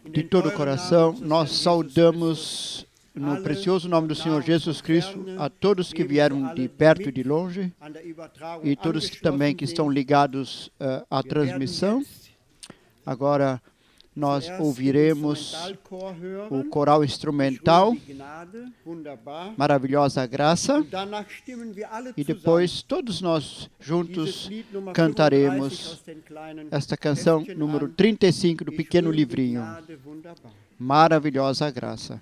De todo o coração, nós saudamos no precioso nome do Senhor Jesus Cristo a todos que vieram de perto e de longe e todos também que estão ligados à transmissão. Agora nós ouviremos o coral instrumental, Maravilhosa Graça, e depois todos nós juntos cantaremos esta canção número 35 do pequeno livrinho, Maravilhosa Graça.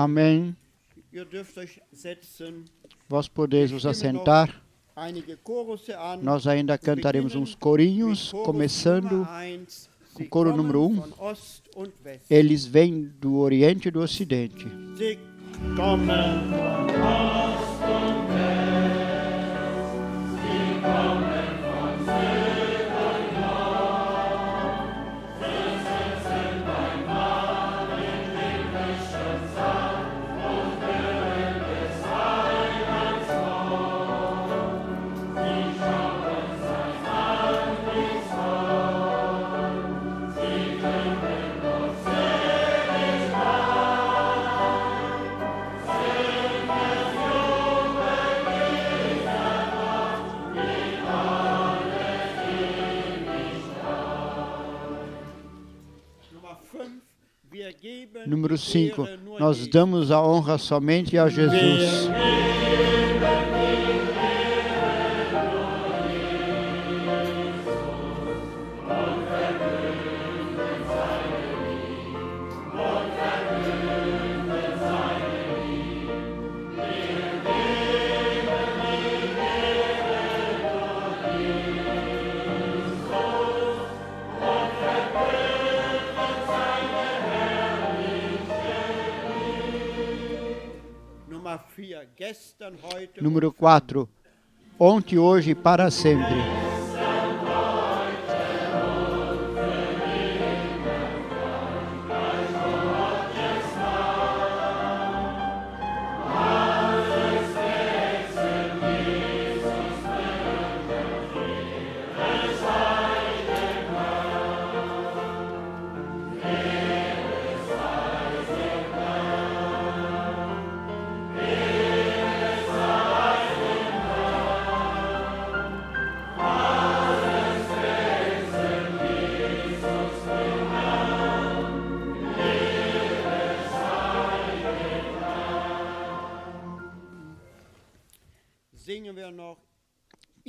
Amém. Vós podeis vos assentar. Nós ainda cantaremos uns corinhos, começando com o coro número 1. Eles vêm do Oriente e do Ocidente. Número 5. Nós damos a honra somente a Jesus. Número 4. Ontem, hoje e para sempre.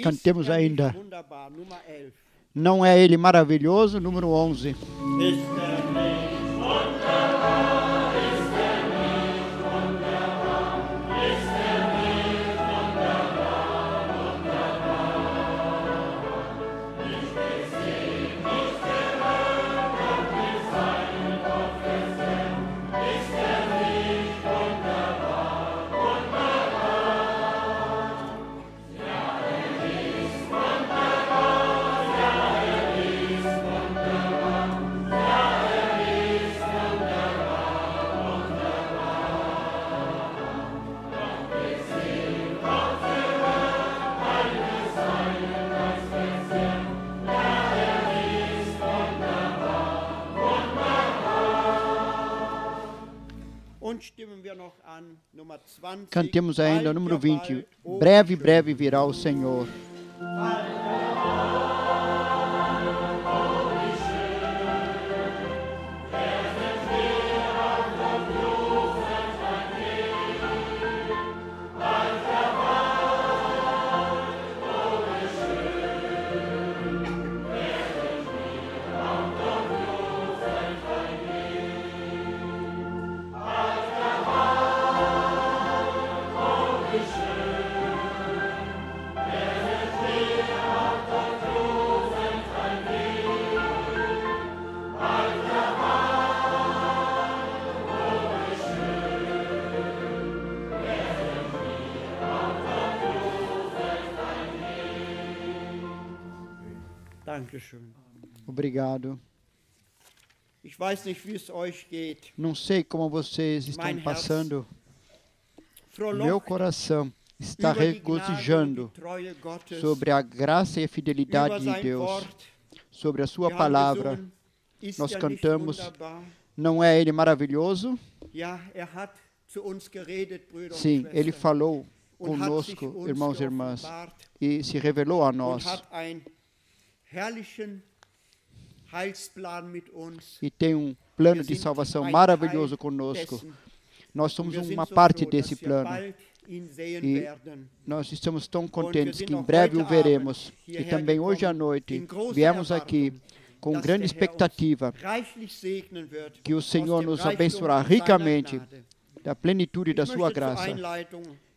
Cantemos ainda. Não é Ele maravilhoso? Número 11. Cantemos ainda o número 20. Breve, breve virá o Senhor. Obrigado. Não sei como vocês estão passando. Meu coração está regozijando sobre a graça e a fidelidade de Deus, sobre a sua palavra. Nós cantamos, não é Ele maravilhoso? Sim, Ele falou conosco, irmãos e irmãs, e se revelou a nós. E tem um plano de salvação maravilhoso conosco. Nós somos uma parte desse plano. E nós estamos tão contentes que em breve o veremos. E também hoje à noite viemos aqui com grande expectativa que o Senhor nos abençoará ricamente da plenitude da sua graça.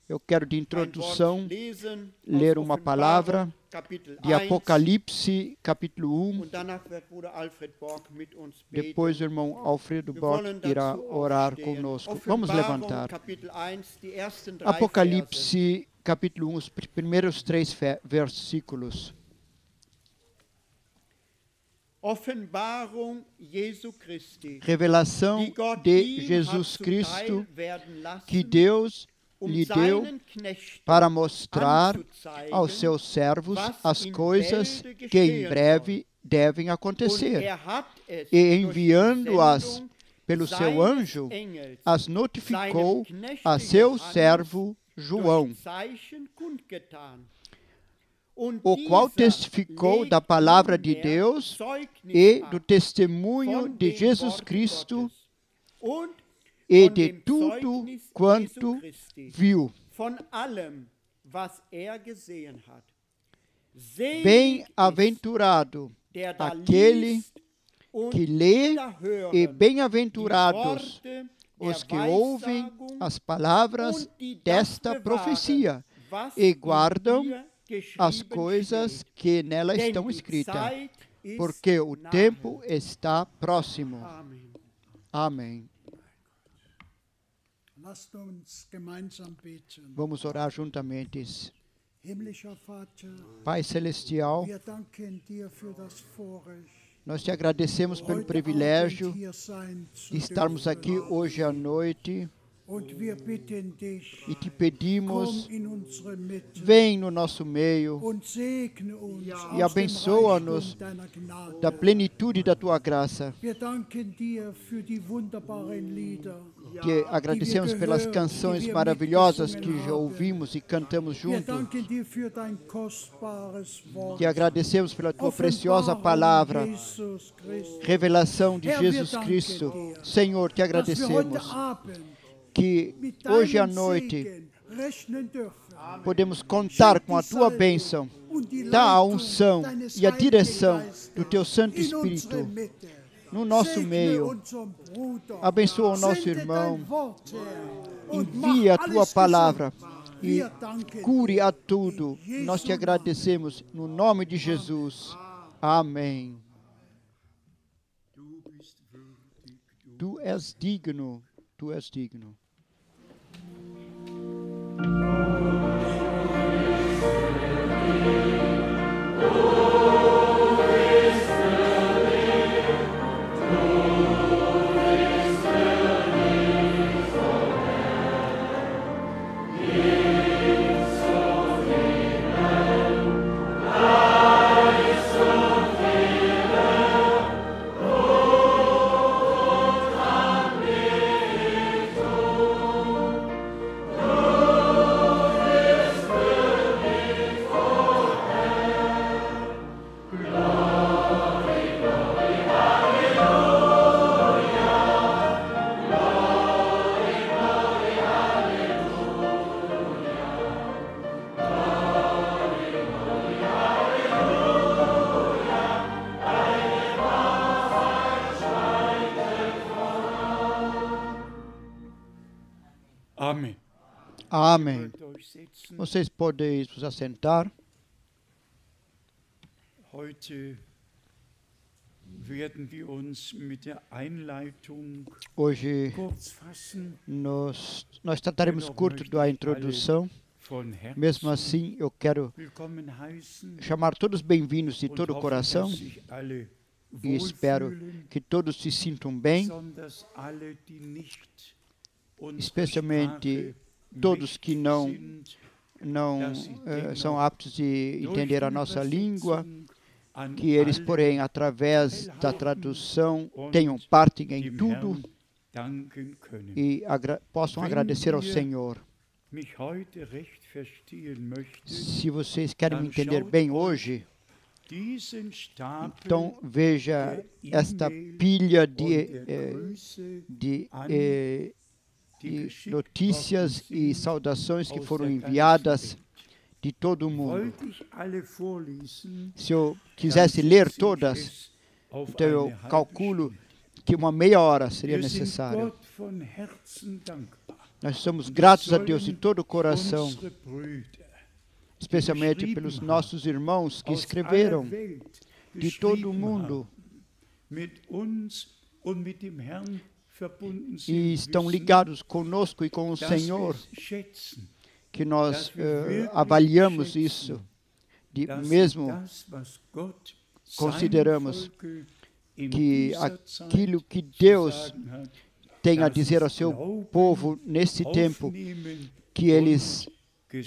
Eu quero de introdução ler uma palavra de Apocalipse, capítulo 1. Depois o irmão Alfredo Bock irá orar conosco. Vamos levantar. Apocalipse, capítulo 1, os primeiros 3 versículos. Revelação de Jesus Cristo que Deus lhe deu para mostrar aos seus servos as coisas que em breve devem acontecer. E enviando-as pelo seu anjo, as notificou a seu servo João, o qual testificou da palavra de Deus e do testemunho de Jesus Cristo, e de tudo quanto viu. Bem-aventurado aquele que lê e bem-aventurados os que ouvem as palavras desta profecia e guardam as coisas que nela estão escritas, porque o tempo está próximo. Amém. Vamos orar juntamente. Pai Celestial, nós te agradecemos pelo privilégio de estarmos aqui hoje à noite e te pedimos, vem no nosso meio e abençoa-nos da plenitude da tua graça. Te agradecemos pelas canções maravilhosas que já ouvimos e cantamos juntos. Te agradecemos pela tua preciosa palavra, revelação de Jesus Cristo. Senhor, te agradecemos que hoje à noite podemos contar com a tua bênção, da unção e a direção do teu Santo Espírito no nosso meio. Abençoa o nosso irmão, envia a tua palavra e cure a tudo. Nós te agradecemos no nome de Jesus. Amém. Tu és digno, tu és digno. Amém. Vocês podem se assentar. Hoje nós trataremos curto da introdução. Mesmo assim, eu quero chamar todos bem-vindos de todo o coração e espero que todos se sintam bem, especialmente todos que não são aptos de entender a nossa língua, que eles, porém, através da tradução, tenham parte em tudo e possam agradecer ao Senhor. Se vocês querem me entender bem hoje, então veja esta pilha de notícias e saudações que foram enviadas de todo o mundo. Se eu quisesse ler todas, então eu calculo que uma meia hora seria necessária. Nós somos gratos a Deus de todo o coração, especialmente pelos nossos irmãos que escreveram de todo o mundo e estão ligados conosco e com o Senhor, que nós avaliamos isso, mesmo consideramos que aquilo que Deus tem a dizer ao seu povo nesse tempo, que eles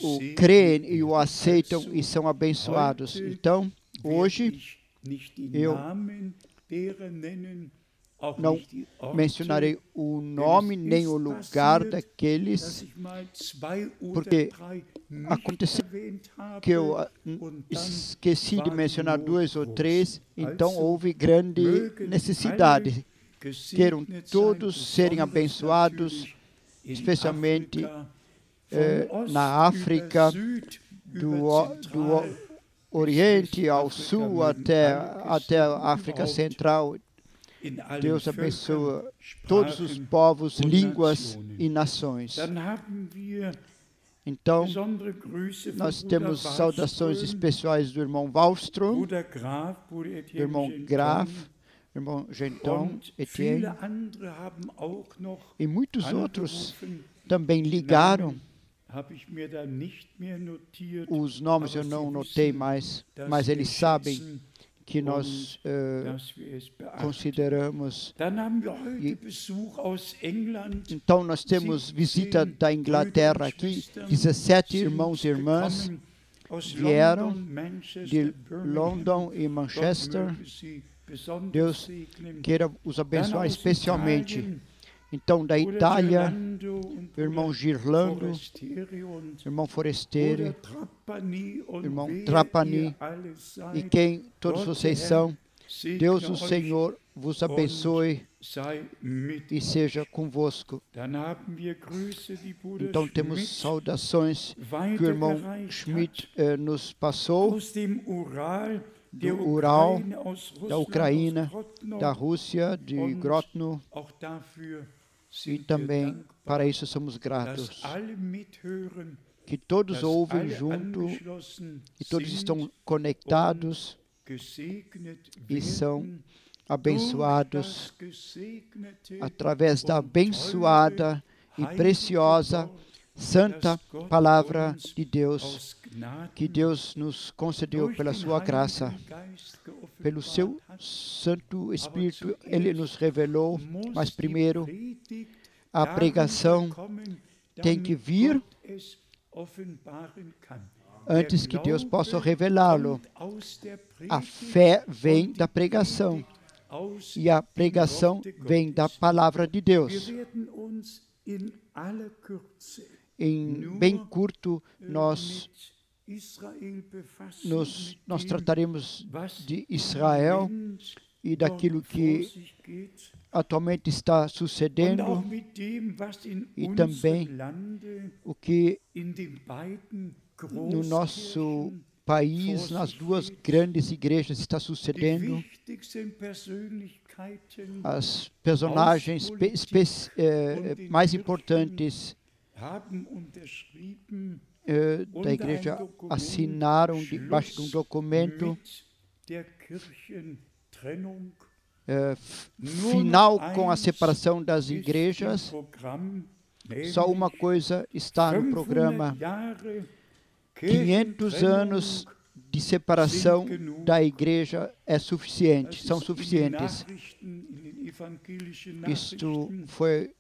o creem e o aceitam e são abençoados. Então, hoje, eu não mencionarei o nome nem o lugar daqueles, porque aconteceu que eu esqueci de mencionar 2 ou 3, então houve grande necessidade queiram todos serem abençoados, especialmente na África, do Oriente ao Sul até a África Central. Deus abençoa todos os povos, línguas e nações. Então, nós temos saudações especiais do irmão Wallström, do irmão Graf, do irmão Genton, Etienne, e muitos outros também ligaram. Os nomes eu não notei mais, mas eles sabem que nós consideramos. Então, nós temos visita da Inglaterra aqui, 17 irmãos e irmãs vieram de London e Manchester. Deus queira os abençoar especialmente. Então, da Itália, o irmão Girlando, o irmão Forestieri, o irmão Trapani, e quem todos vocês são, Deus o Senhor vos abençoe e seja convosco. Então, temos saudações que o irmão Schmidt nos passou, do Ural, da Ucrânia, da Rússia, de Grotno, e também para isso somos gratos. Que todos ouvem junto e todos estão conectados e são abençoados através da abençoada e preciosa Santa Palavra de Deus, que Deus nos concedeu pela sua graça, pelo seu Santo Espírito, Ele nos revelou, mas primeiro a pregação tem que vir antes que Deus possa revelá-lo. A fé vem da pregação e a pregação vem da Palavra de Deus. Em bem curto, nós trataremos de Israel e daquilo que atualmente está sucedendo e também o que no nosso país, nas duas grandes igrejas, está sucedendo. As personagens mais importantes da igreja assinaram debaixo de um documento final com a separação das igrejas. Só uma coisa está no programa: 500 anos de separação da igreja são suficientes. Isto foi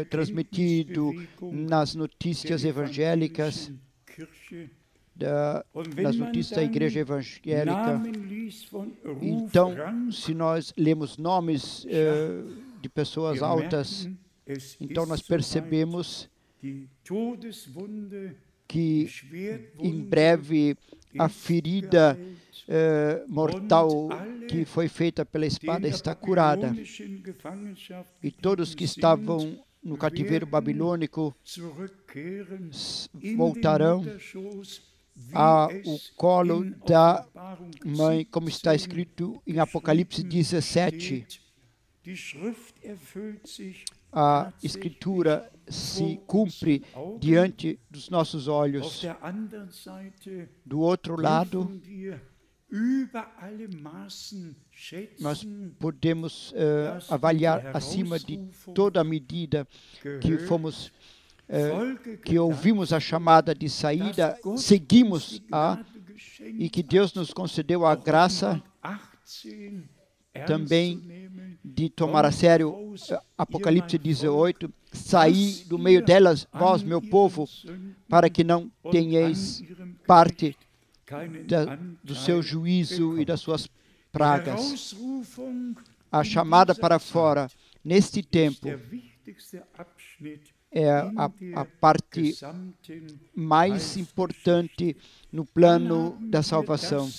transmitido nas notícias evangélicas, nas notícias da igreja evangélica. Então, se nós lemos nomes de pessoas altas, então nós percebemos que em breve a ferida mortal que foi feita pela espada está curada. E todos que estavam no cativeiro babilônico voltarão ao colo da mãe, como está escrito em Apocalipse 17. A Escritura se cumpre diante dos nossos olhos. Do outro lado, nós podemos avaliar acima de toda a medida que ouvimos a chamada de saída, seguimos-a, e que Deus nos concedeu a graça também de tomar a sério Apocalipse 18, saí do meio delas, vós, meu povo, para que não tenhais parte do seu juízo e das suas pragas. A chamada para fora, neste tempo, é a parte mais importante no plano da salvação.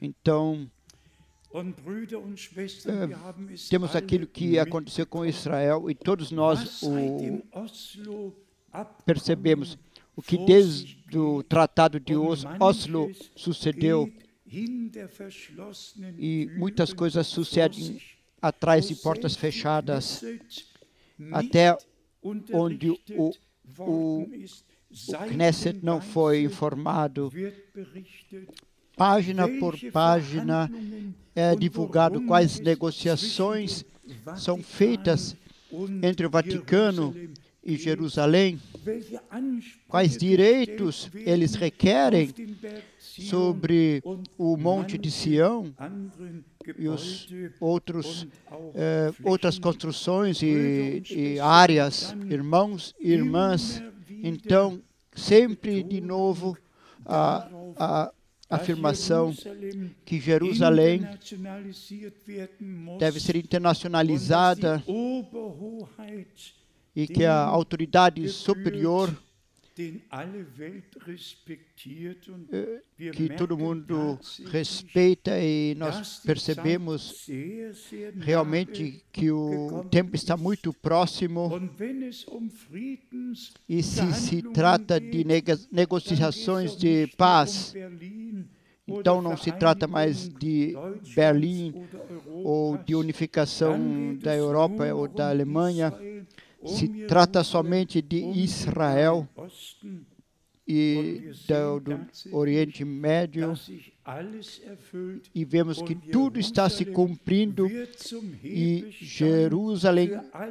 Então, temos aquilo que aconteceu com Israel e todos nós percebemos. O que desde o Tratado de Oslo sucedeu e muitas coisas sucedem atrás de portas fechadas, até onde o Knesset não foi informado. Página por página é divulgado quais negociações são feitas entre o Vaticano e Jerusalém, quais direitos eles requerem sobre o Monte de Sião e os outras construções e áreas, irmãos e irmãs. Então, sempre de novo a afirmação que Jerusalém deve ser internacionalizada e que a autoridade superior, que todo mundo respeita, e nós percebemos realmente que o tempo está muito próximo. E se trata de negociações de paz, então não se trata mais de Berlim ou de unificação da Europa ou da Alemanha. Se trata somente de Israel e do Oriente Médio, e vemos que tudo está se cumprindo e Jerusalém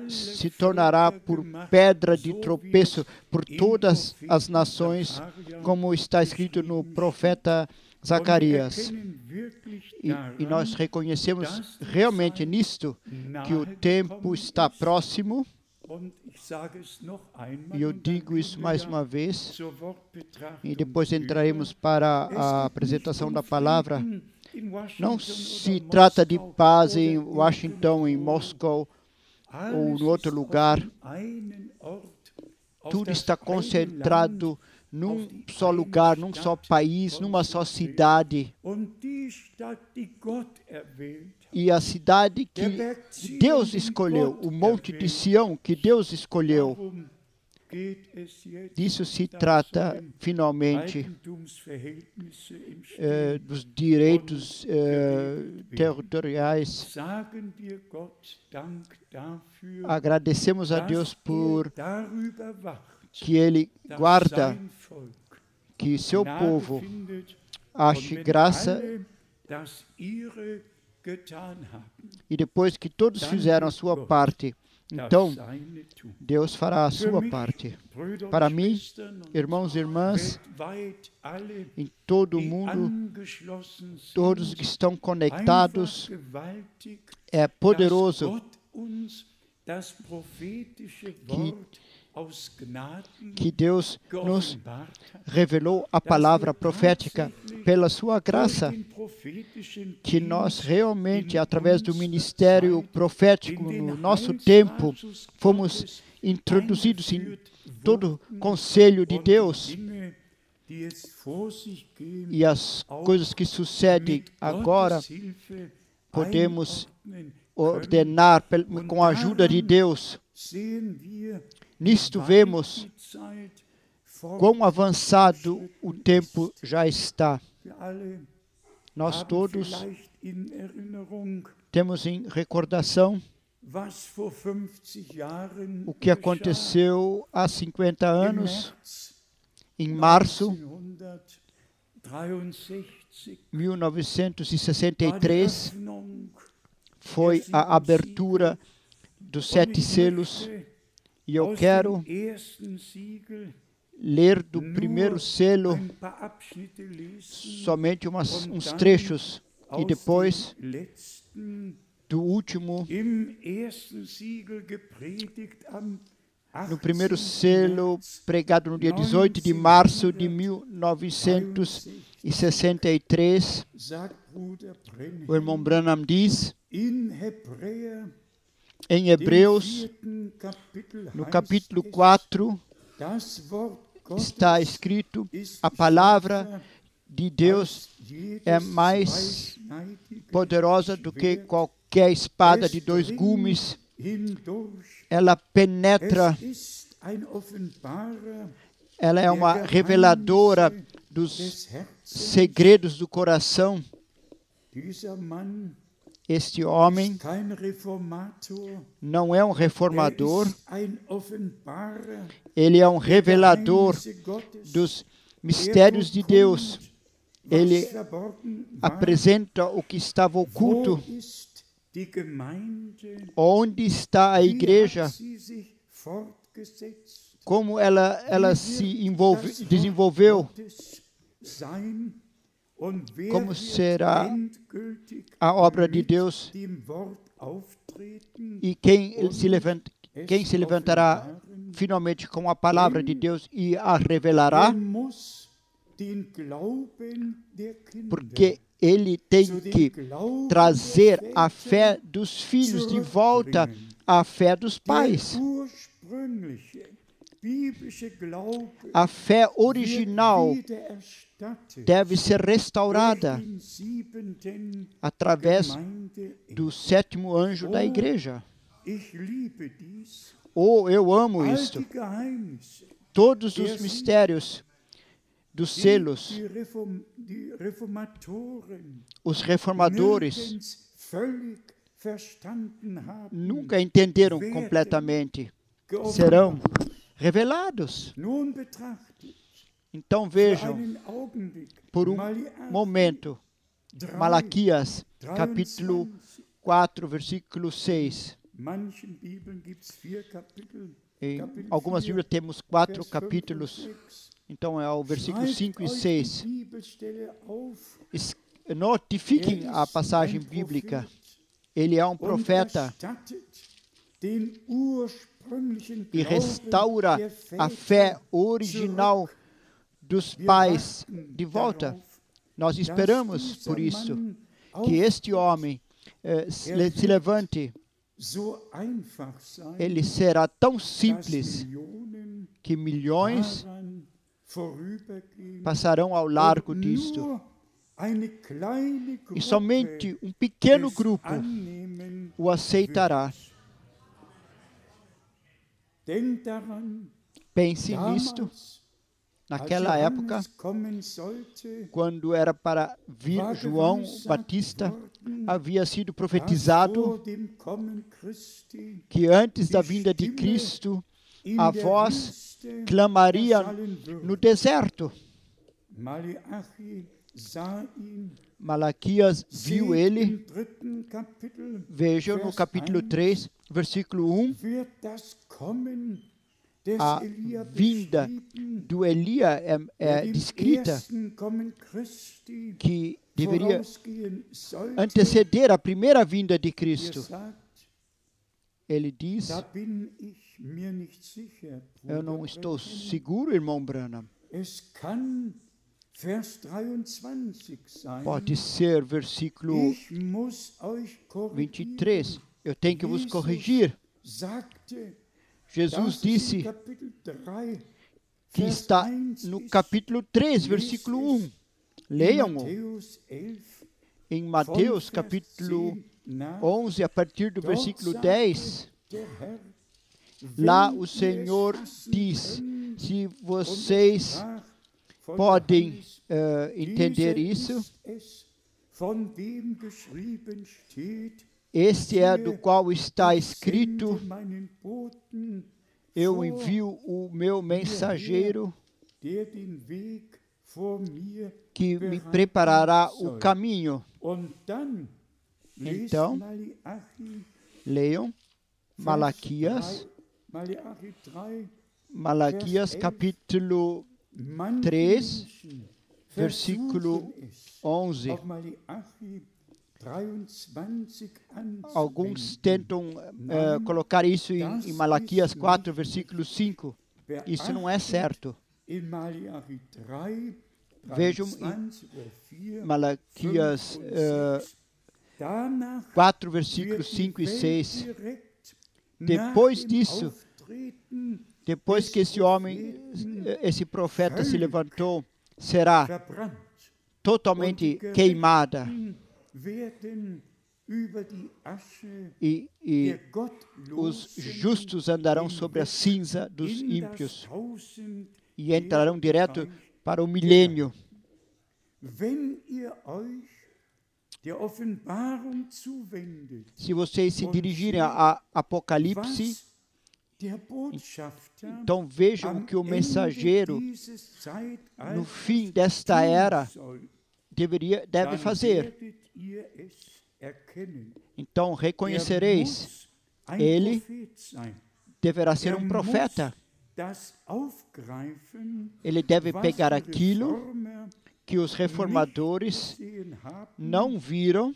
se tornará por pedra de tropeço por todas as nações, como está escrito no profeta Zacarias. E nós reconhecemos realmente nisto que o tempo está próximo. E eu digo isso mais uma vez, e depois entraremos para a apresentação da palavra. Não se trata de paz em Washington, em Moscou ou no outro lugar. Tudo está concentrado num só lugar, num só país, numa só cidade. E a cidade que Deus escolheu, o Monte de Sião que Deus escolheu. Disso se trata, finalmente, dos direitos territoriais. Agradecemos a Deus por que Ele guarda que seu povo ache graça, e depois que todos fizeram a sua parte, então Deus fará a sua parte. Para mim, irmãos e irmãs, em todo o mundo, todos que estão conectados, é poderoso que Deus nos revelou a palavra profética pela sua graça, que nós realmente, através do ministério profético no nosso tempo, fomos introduzidos em todo o conselho de Deus, e as coisas que sucedem agora podemos ordenar com a ajuda de Deus. Nisto vemos quão avançado o tempo já está. Nós todos temos em recordação o que aconteceu há 50 anos, em março de 1963, foi a abertura dos 7 selos. E eu quero ler do primeiro selo somente uns trechos, e depois do último. No primeiro selo, pregado no dia 18 de março de 1963, o irmão Branham diz, em Hebreus, no capítulo 4, está escrito: a palavra de Deus é mais poderosa do que qualquer espada de dois gumes. Ela penetra, ela é uma reveladora dos segredos do coração. Este homem não é um reformador, ele é um revelador dos mistérios de Deus. Ele apresenta o que estava oculto. Onde está a igreja? Como ela se desenvolveu? Como será a obra de Deus? E quem se levantará finalmente com a palavra de Deus e a revelará? Porque ele tem que trazer a fé dos filhos de volta à fé dos pais. A fé original deve ser restaurada através do sétimo anjo da igreja. Eu amo isto. Todos os mistérios dos selos. Os reformadores nunca entenderam completamente. Serão revelados. Então vejam, por um momento, Malaquias, capítulo 4, versículo 6. Em algumas Bíblias temos 4 capítulos. Então é o versículo 5 e 6. Notifiquem a passagem bíblica. Ele é um profeta e restaura a fé original dos pais de volta. Nós esperamos por isso, que este homem se levante. Ele será tão simples que milhões passarão ao largo disto. E somente um pequeno grupo o aceitará. Pense nisto. Naquela época, quando era para vir João Batista, havia sido profetizado que antes da vinda de Cristo, a voz clamaria no deserto. Malaquias viu ele. Vejam no capítulo 3, versículo 1. A vinda do Elias é descrita que deveria anteceder a primeira vinda de Cristo. Ele diz, eu não estou seguro, irmão Branham. Pode ser versículo 23. Eu tenho que vos corrigir. Jesus disse que está no capítulo 3, versículo 1. Leiam-o. Em Mateus, capítulo 11, a partir do versículo 10, lá o Senhor diz, se vocês podem entender isso, este é do qual está escrito, eu envio o meu mensageiro que me preparará o caminho. Então, leiam Malaquias capítulo 3, versículo 11. Alguns tentam colocar isso em Malaquias 4, versículo 5. Isso não é certo. Vejam em Malaquias 4, versículos 5 e 6. Depois disso, depois que esse homem, esse profeta se levantou, será totalmente queimada. E os justos andarão sobre a cinza dos ímpios e entrarão direto para o milênio. Se vocês se dirigirem a Apocalipse, então vejam o que o mensageiro, no fim desta era, deve fazer. Então reconhecereis, ele deverá ser um profeta. Ele deve pegar aquilo que os reformadores não viram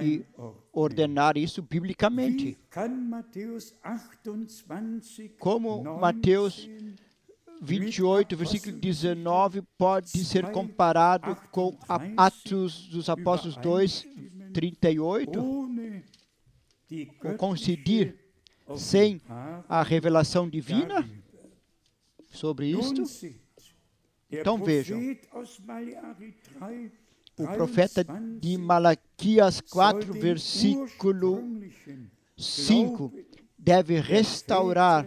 e ordenar isso biblicamente. Como Mateus 28, versículo 19, pode ser comparado com Atos dos Apóstolos 2, 38, ou coincidir sem a revelação divina sobre isto? Então vejam, o profeta de Malaquias 4, versículo 5, deve restaurar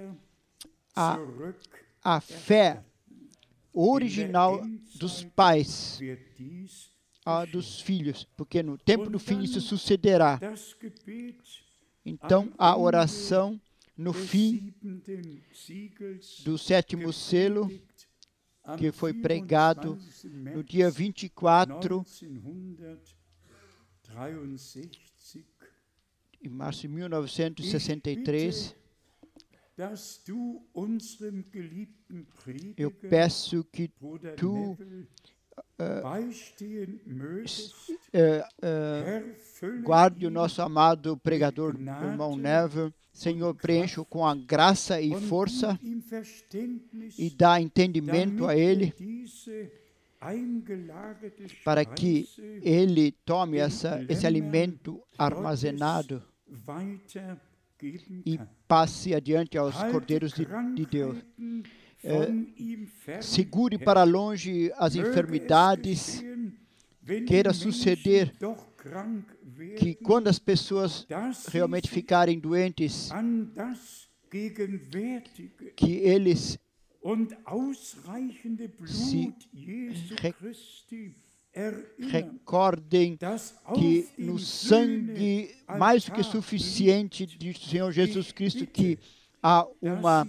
a fé original dos pais, dos filhos, porque no tempo do fim isso sucederá. Então, a oração no fim do 7º selo, que foi pregado no dia 24 de março de 1963. Eu peço que tu guarde o nosso amado pregador, irmão Neville. Senhor, preencha-o com a graça e força e dá entendimento a ele, para que ele tome esse alimento armazenado e passe adiante aos cordeiros de Deus. Segure para longe as enfermidades. Queira suceder que quando as pessoas realmente ficarem doentes, que eles se recordem que no sangue mais do que suficiente do Senhor Jesus Cristo, que há uma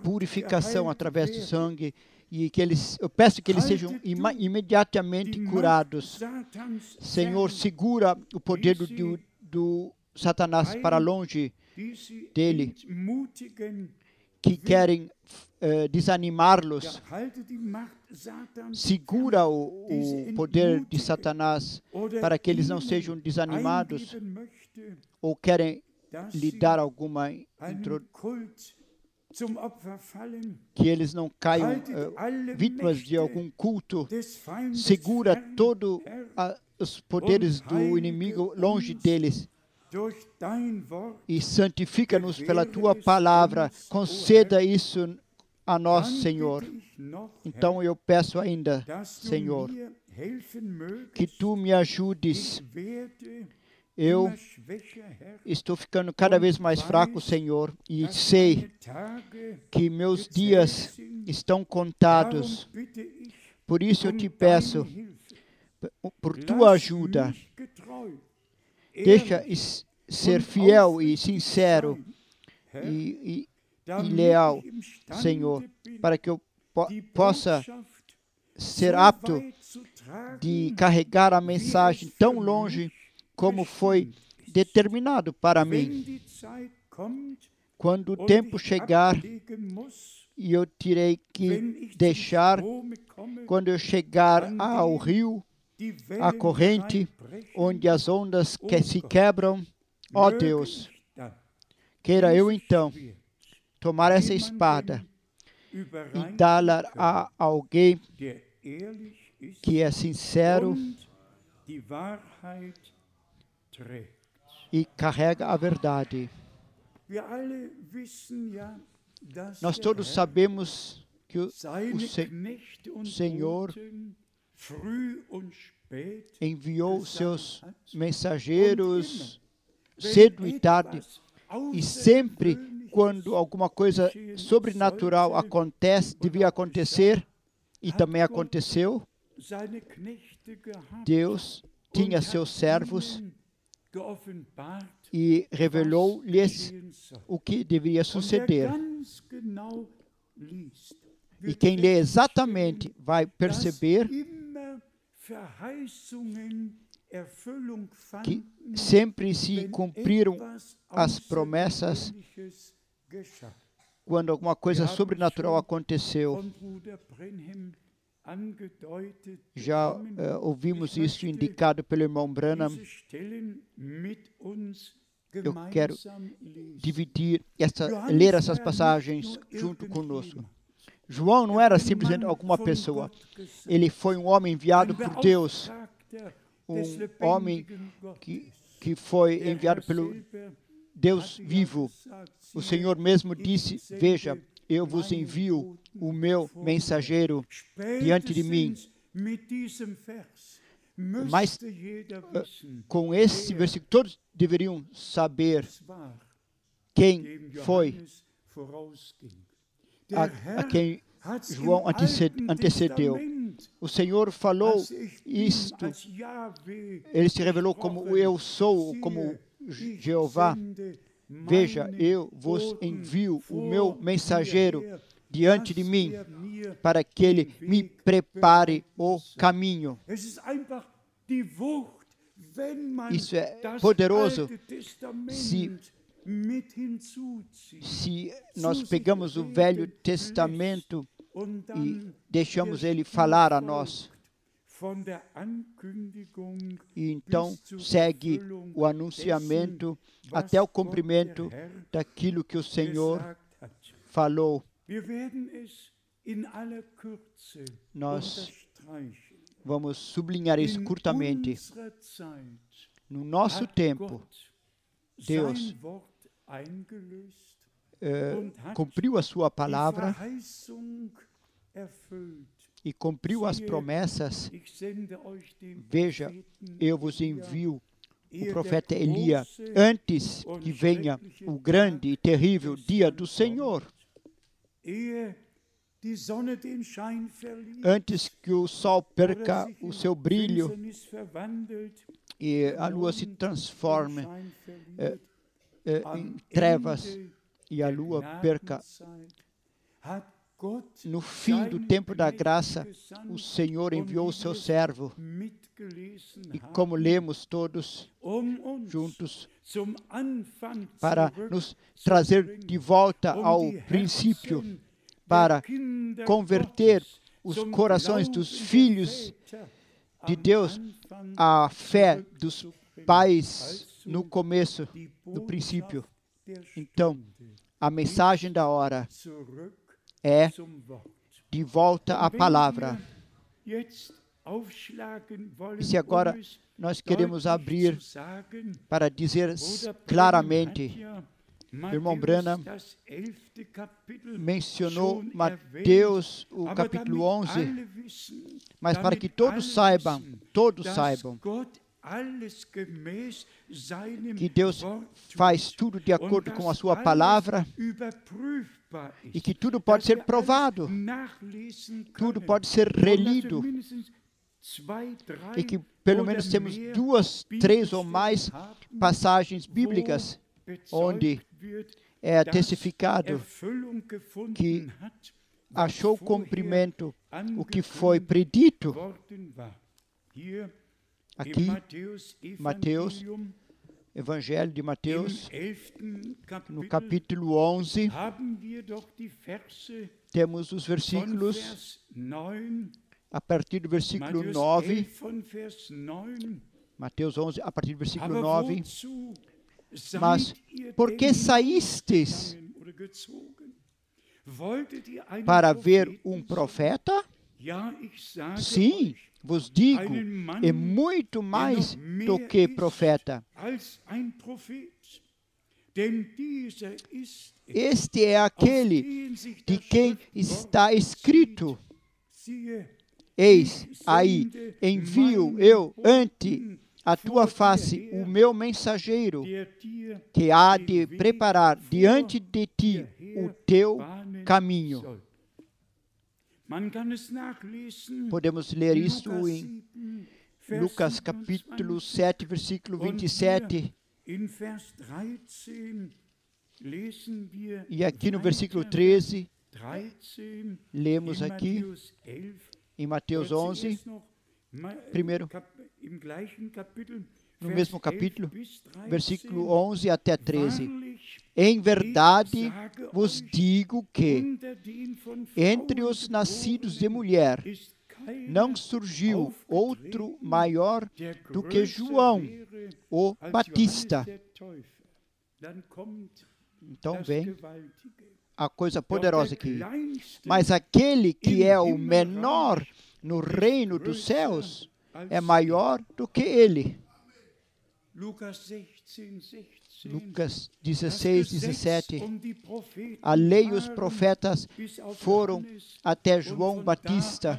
purificação através do sangue, e que eu peço que eles sejam imediatamente curados. Senhor, segura o poder do Satanás para longe dele, que querem desanimá-los. Segura o poder de Satanás para que eles não sejam desanimados ou querem lhe dar alguma que eles não caiam vítimas de algum culto. Segura todos os poderes do inimigo longe deles e santifica-nos pela Tua palavra. Conceda isso a nós, Senhor. Então eu peço ainda, Senhor, que Tu me ajudes. Eu estou ficando cada vez mais fraco, Senhor, e sei que meus dias estão contados. Por isso eu te peço, por Tua ajuda, deixa ser fiel e sincero e leal, Senhor, para que eu possa ser apto de carregar a mensagem tão longe como foi determinado para mim. Quando o tempo chegar e eu terei que deixar, quando eu chegar ao rio, à corrente, onde as ondas se quebram, ó Deus, queira eu então tomar essa espada e dá-la a alguém que é sincero e carrega a verdade. Nós todos sabemos que o Senhor enviou seus mensageiros cedo e tarde, e sempre quando alguma coisa sobrenatural devia acontecer, e também aconteceu, Deus tinha seus servos e revelou-lhes o que deveria suceder. E quem lê exatamente vai perceber que sempre se cumpriram as promessas quando alguma coisa sobrenatural aconteceu. Já ouvimos isso indicado pelo irmão Branham. Eu quero ler essas passagens junto conosco. João não era simplesmente alguma pessoa. Ele foi um homem enviado por Deus. Um homem que foi enviado pelo Deus vivo. O Senhor mesmo disse: veja, eu vos envio o meu mensageiro diante de mim. Mas com esse versículo, todos deveriam saber quem foi a quem João antecedeu. O Senhor falou isto. Ele se revelou como o Eu Sou, como Jeová. Veja, eu vos envio o meu mensageiro diante de mim, para que ele me prepare o caminho. Isso é poderoso se nós pegamos o Velho Testamento e deixamos ele falar a nós. E então segue o anunciamento até o cumprimento daquilo que o Senhor falou. Nós vamos sublinhar isso curtamente. No nosso tempo, Deus cumpriu a sua palavra e cumpriu as promessas. Veja, eu vos envio o profeta Elias antes que venha o grande e terrível dia do Senhor. Antes que o sol perca o seu brilho e a lua se transforme em trevas e a lua perca. No fim do tempo da graça, o Senhor enviou o seu servo. E como lemos todos juntos, para nos trazer de volta ao princípio, para converter os corações dos filhos de Deus à fé dos pais no começo, no princípio. Então, a mensagem da hora é de volta à palavra. E se agora nós queremos abrir para dizer claramente, o irmão Branham mencionou Mateus, o capítulo 11, mas para que todos saibam que Deus faz tudo de acordo com a sua palavra e que tudo pode ser provado, tudo pode ser relido e que pelo menos temos 2, 3 ou mais passagens bíblicas onde é testificado que achou cumprimento o que foi predito. Aqui, Mateus, Evangelho de Mateus, no capítulo 11, temos os versículos, a partir do versículo 9, Mateus 11, a partir do versículo 9, mas por que saístes? Para ver um profeta? Sim, vos digo, é muito mais do que profeta. Este é aquele de quem está escrito: eis aí, envio eu ante a tua face o meu mensageiro, que há de preparar diante de ti o teu caminho. Podemos ler isso em Lucas capítulo 7, versículo 27. E aqui no versículo 13, lemos aqui em Mateus 11, primeiro, no mesmo capítulo, versículo 11 até 13. Em verdade vos digo que entre os nascidos de mulher não surgiu outro maior do que João, o Batista. Então vem a coisa poderosa aqui. Mas aquele que é o menor no reino dos céus é maior do que ele. Lucas 16, 17. A lei e os profetas foram até João Batista.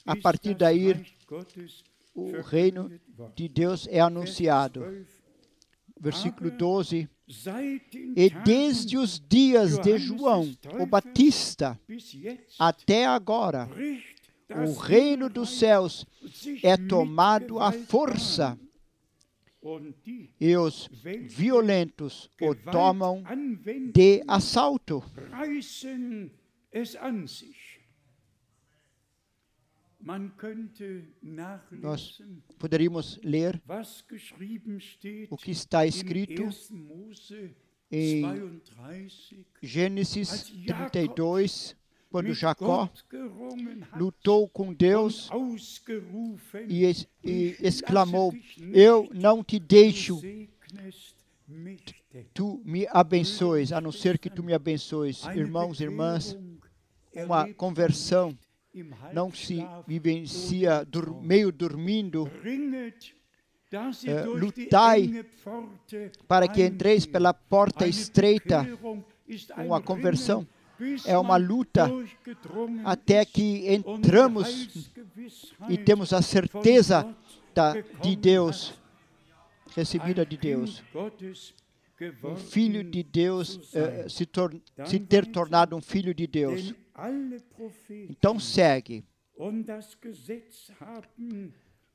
A partir daí, o reino de Deus é anunciado. Versículo 12. E desde os dias de João, o Batista, até agora, o reino dos céus é tomado à força, e os violentos o tomam de assalto. Nós poderíamos ler o que está escrito em Gênesis 32, quando Jacó lutou com Deus e exclamou: eu não te deixo, tu me abençoes, a não ser que tu me abençoes. Irmãos e irmãs, uma conversão não se vivencia meio dormindo. Lutai para que entreis pela porta estreita. Uma conversão é uma luta até que entramos e temos a certeza de Deus, recebida de Deus. Um filho de Deus se ter tornado um filho de Deus. Então segue.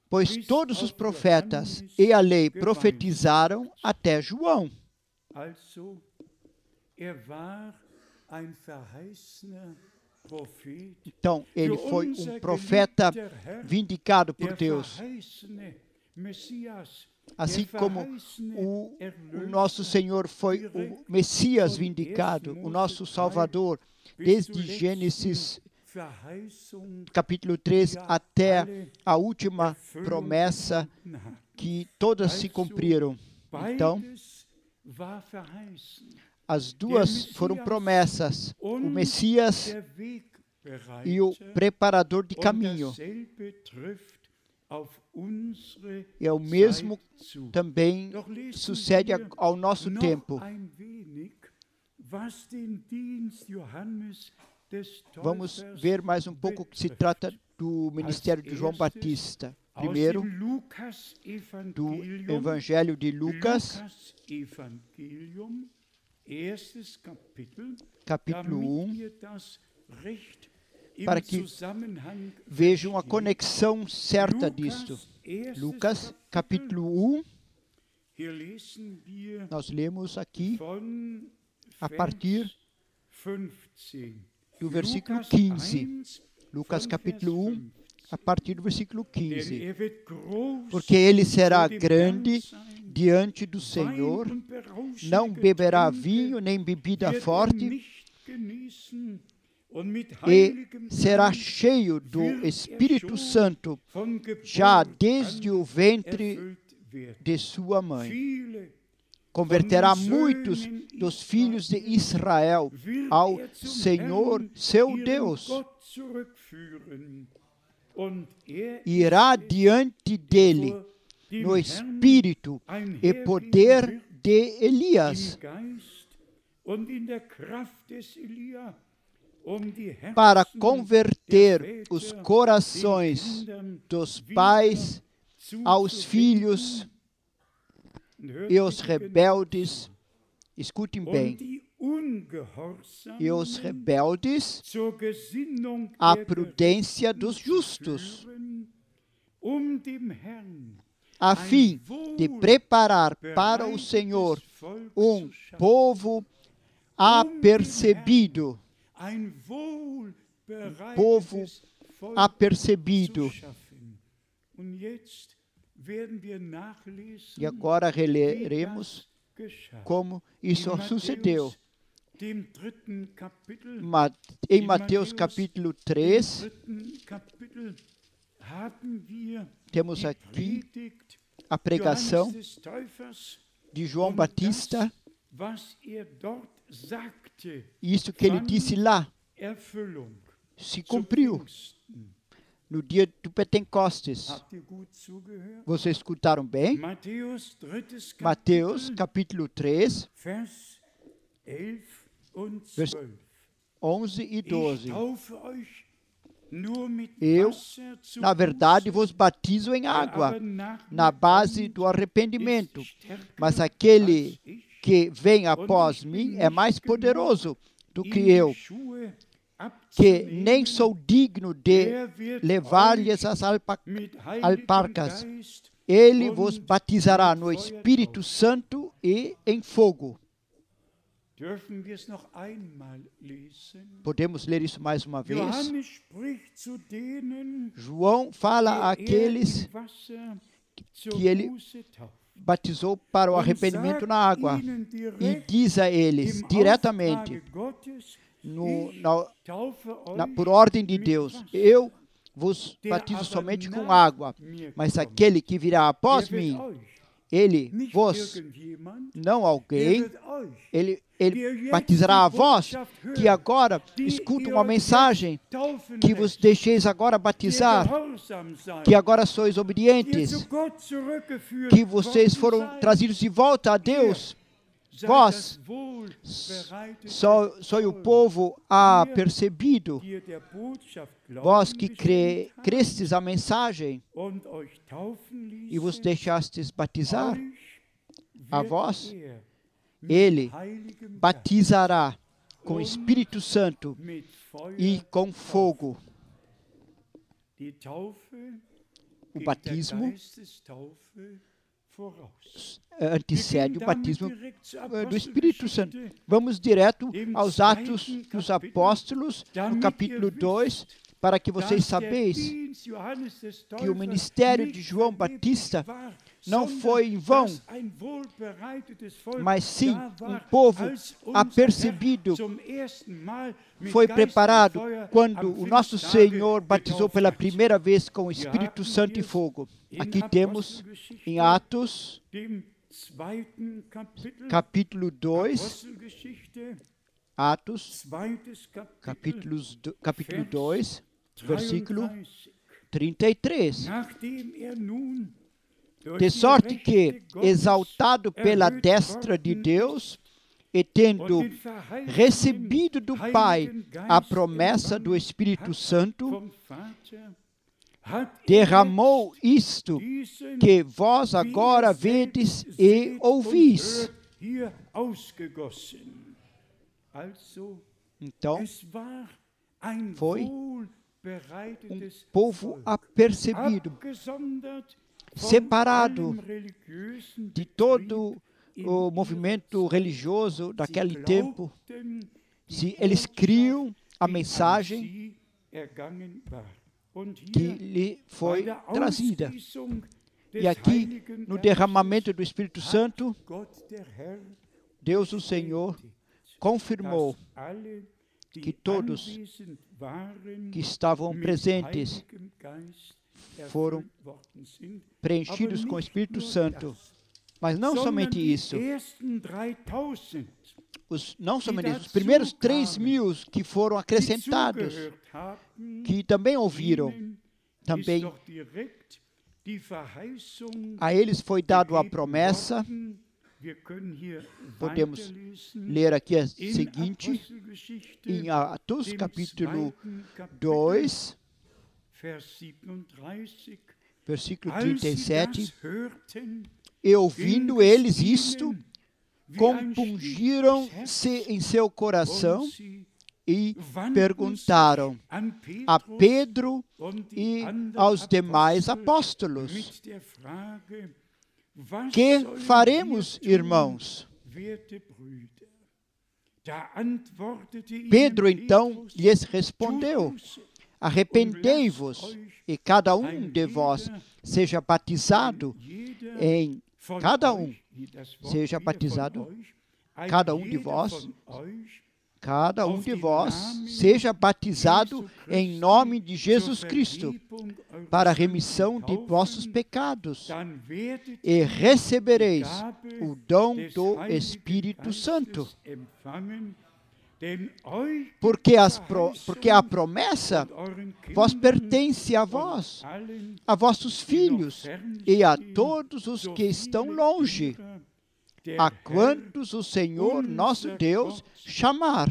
Pois todos os profetas e a lei profetizaram até João. Então, ele foi um profeta vindicado por Deus. Assim como o nosso Senhor foi o Messias vindicado, o nosso Salvador, desde Gênesis capítulo 3 até a última promessa, que todas se cumpriram. Então, as duas foram promessas, o Messias e o preparador de caminho. E é o mesmo também sucede ao nosso tempo. Vamos ver mais um pouco o que se trata do ministério de João Batista. Primeiro, do Evangelho de Lucas, capítulo 1, para que vejam a conexão certa disto. Lucas, capítulo 1, nós lemos aqui a partir do versículo 15. Lucas, capítulo 1, a partir do versículo 15. Porque ele será grande diante do Senhor, não beberá vinho nem bebida forte, e será cheio do Espírito Santo, já desde o ventre de sua mãe. Converterá muitos dos filhos de Israel ao Senhor, seu Deus. Irá diante dele no espírito e poder de Elias, para converter os corações dos pais aos filhos e os rebeldes, escutem bem, e os rebeldes à prudência dos justos, a fim de preparar para o Senhor um povo apercebido, E agora releremos como isso sucedeu. Em Mateus capítulo 3, temos aqui a pregação de João Batista, isso que ele disse lá se cumpriu no dia do Pentecostes. Vocês escutaram bem? Mateus capítulo 3, versículos 11 e 12. Eu, na verdade, vos batizo em água, na base do arrependimento, mas aquele que vem após mim é mais poderoso do que eu, que nem sou digno de levar-lhes as alparcas. Ele vos batizará no Espírito Santo e em fogo. Podemos ler isso mais uma vez? João fala àqueles que ele batizou para o arrependimento na água e diz a eles diretamente, por ordem de Deus, eu vos batizo somente com água, mas aquele que virá após mim, ele vos, não alguém, ele batizará a vós, que agora escutam uma mensagem, que vos deixeis agora batizar, que agora sois obedientes, que vocês foram trazidos de volta a Deus. Vós sois o povo apercebido, vós que crestes a mensagem e vos deixastes batizar, a vós, ele batizará com o Espírito Santo e com fogo. O batismo antecede o batismo do Espírito Santo. Vamos direto aos Atos dos Apóstolos, no capítulo 2, para que vocês sabeis que o ministério de João Batista não foi em vão, mas sim um povo apercebido foi preparado quando o nosso Senhor batizou pela primeira vez com o Espírito Santo e fogo. Aqui temos em Atos, capítulo 2, Atos, capítulo 2, versículo 33. De sorte que, exaltado pela destra de Deus, e tendo recebido do Pai a promessa do Espírito Santo, derramou isto que vós agora vedes e ouvis. Então, foi um povo apercebido, separado de todo o movimento religioso daquele tempo. Se eles criam a mensagem que lhe foi trazida. E aqui, no derramamento do Espírito Santo, Deus, o Senhor, confirmou que todos que estavam presentes foram preenchidos com o Espírito Santo. Mas não somente isso. Não somente isso. Os primeiros 3.000 que foram acrescentados, que também ouviram, também a eles foi dado a promessa Podemos ler aqui a seguinte, em Atos capítulo 2, versículo 37, e ouvindo eles isto, compungiram-se em seu coração e perguntaram a Pedro e aos demais apóstolos: que faremos, irmãos? Pedro então lhes respondeu: arrependei-vos e cada um de vós seja batizado em cada um de vós seja batizado em nome de Jesus Cristo para a remissão de vossos pecados e recebereis o dom do Espírito Santo. Porque a promessa vos pertence a vós, a vossos filhos e a todos os que estão longe, a quantos o Senhor nosso Deus chamar.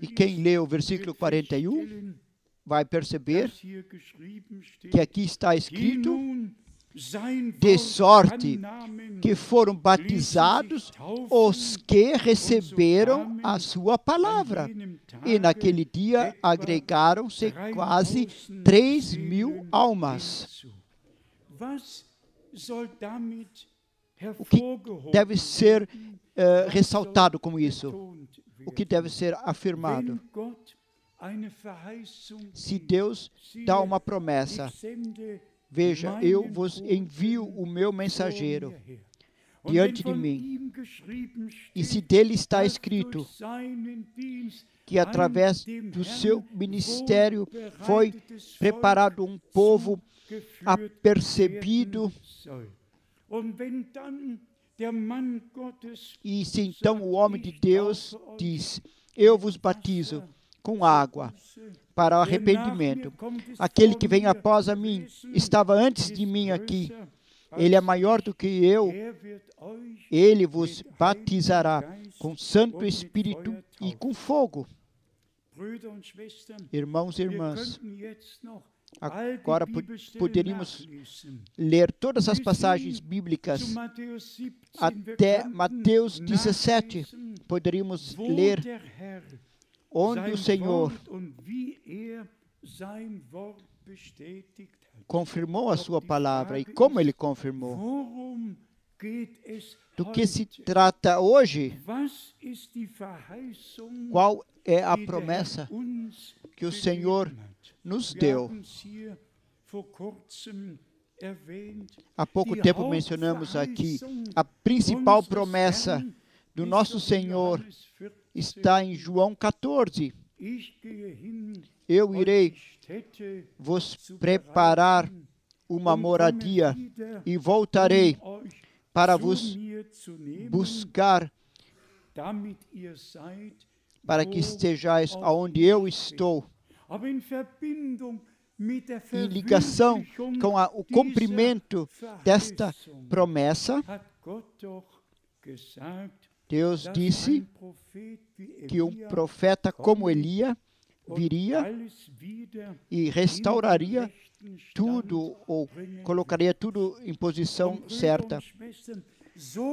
E quem lê o versículo 41 vai perceber que aqui está escrito: de sorte que foram batizados os que receberam a sua palavra. E naquele dia agregaram-se quase 3.000 almas. O que deve ser ressaltado com isso? O que deve ser afirmado? Se Deus dá uma promessa, veja, eu vos envio o meu mensageiro diante de mim. E se dele está escrito que através do seu ministério foi preparado um povo apercebido, e se então o homem de Deus diz: eu vos batizo com água para o arrependimento. Aquele que vem após a mim estava antes de mim aqui. Ele é maior do que eu. Ele vos batizará com Santo Espírito e com fogo. Irmãos e irmãs, agora poderíamos ler todas as passagens bíblicas até Mateus 17. Poderíamos ler onde o Senhor confirmou a sua palavra e como ele confirmou. Do que se trata hoje? Qual é a promessa que o Senhor nos deu? Há pouco tempo mencionamos aqui a principal promessa do nosso Senhor está em João 14. Eu irei vos preparar uma moradia e voltarei para vos buscar, para que estejais onde eu estou. Em ligação com o cumprimento desta promessa, Deus disse que um profeta como Elias viria e restauraria tudo, ou colocaria tudo em posição certa.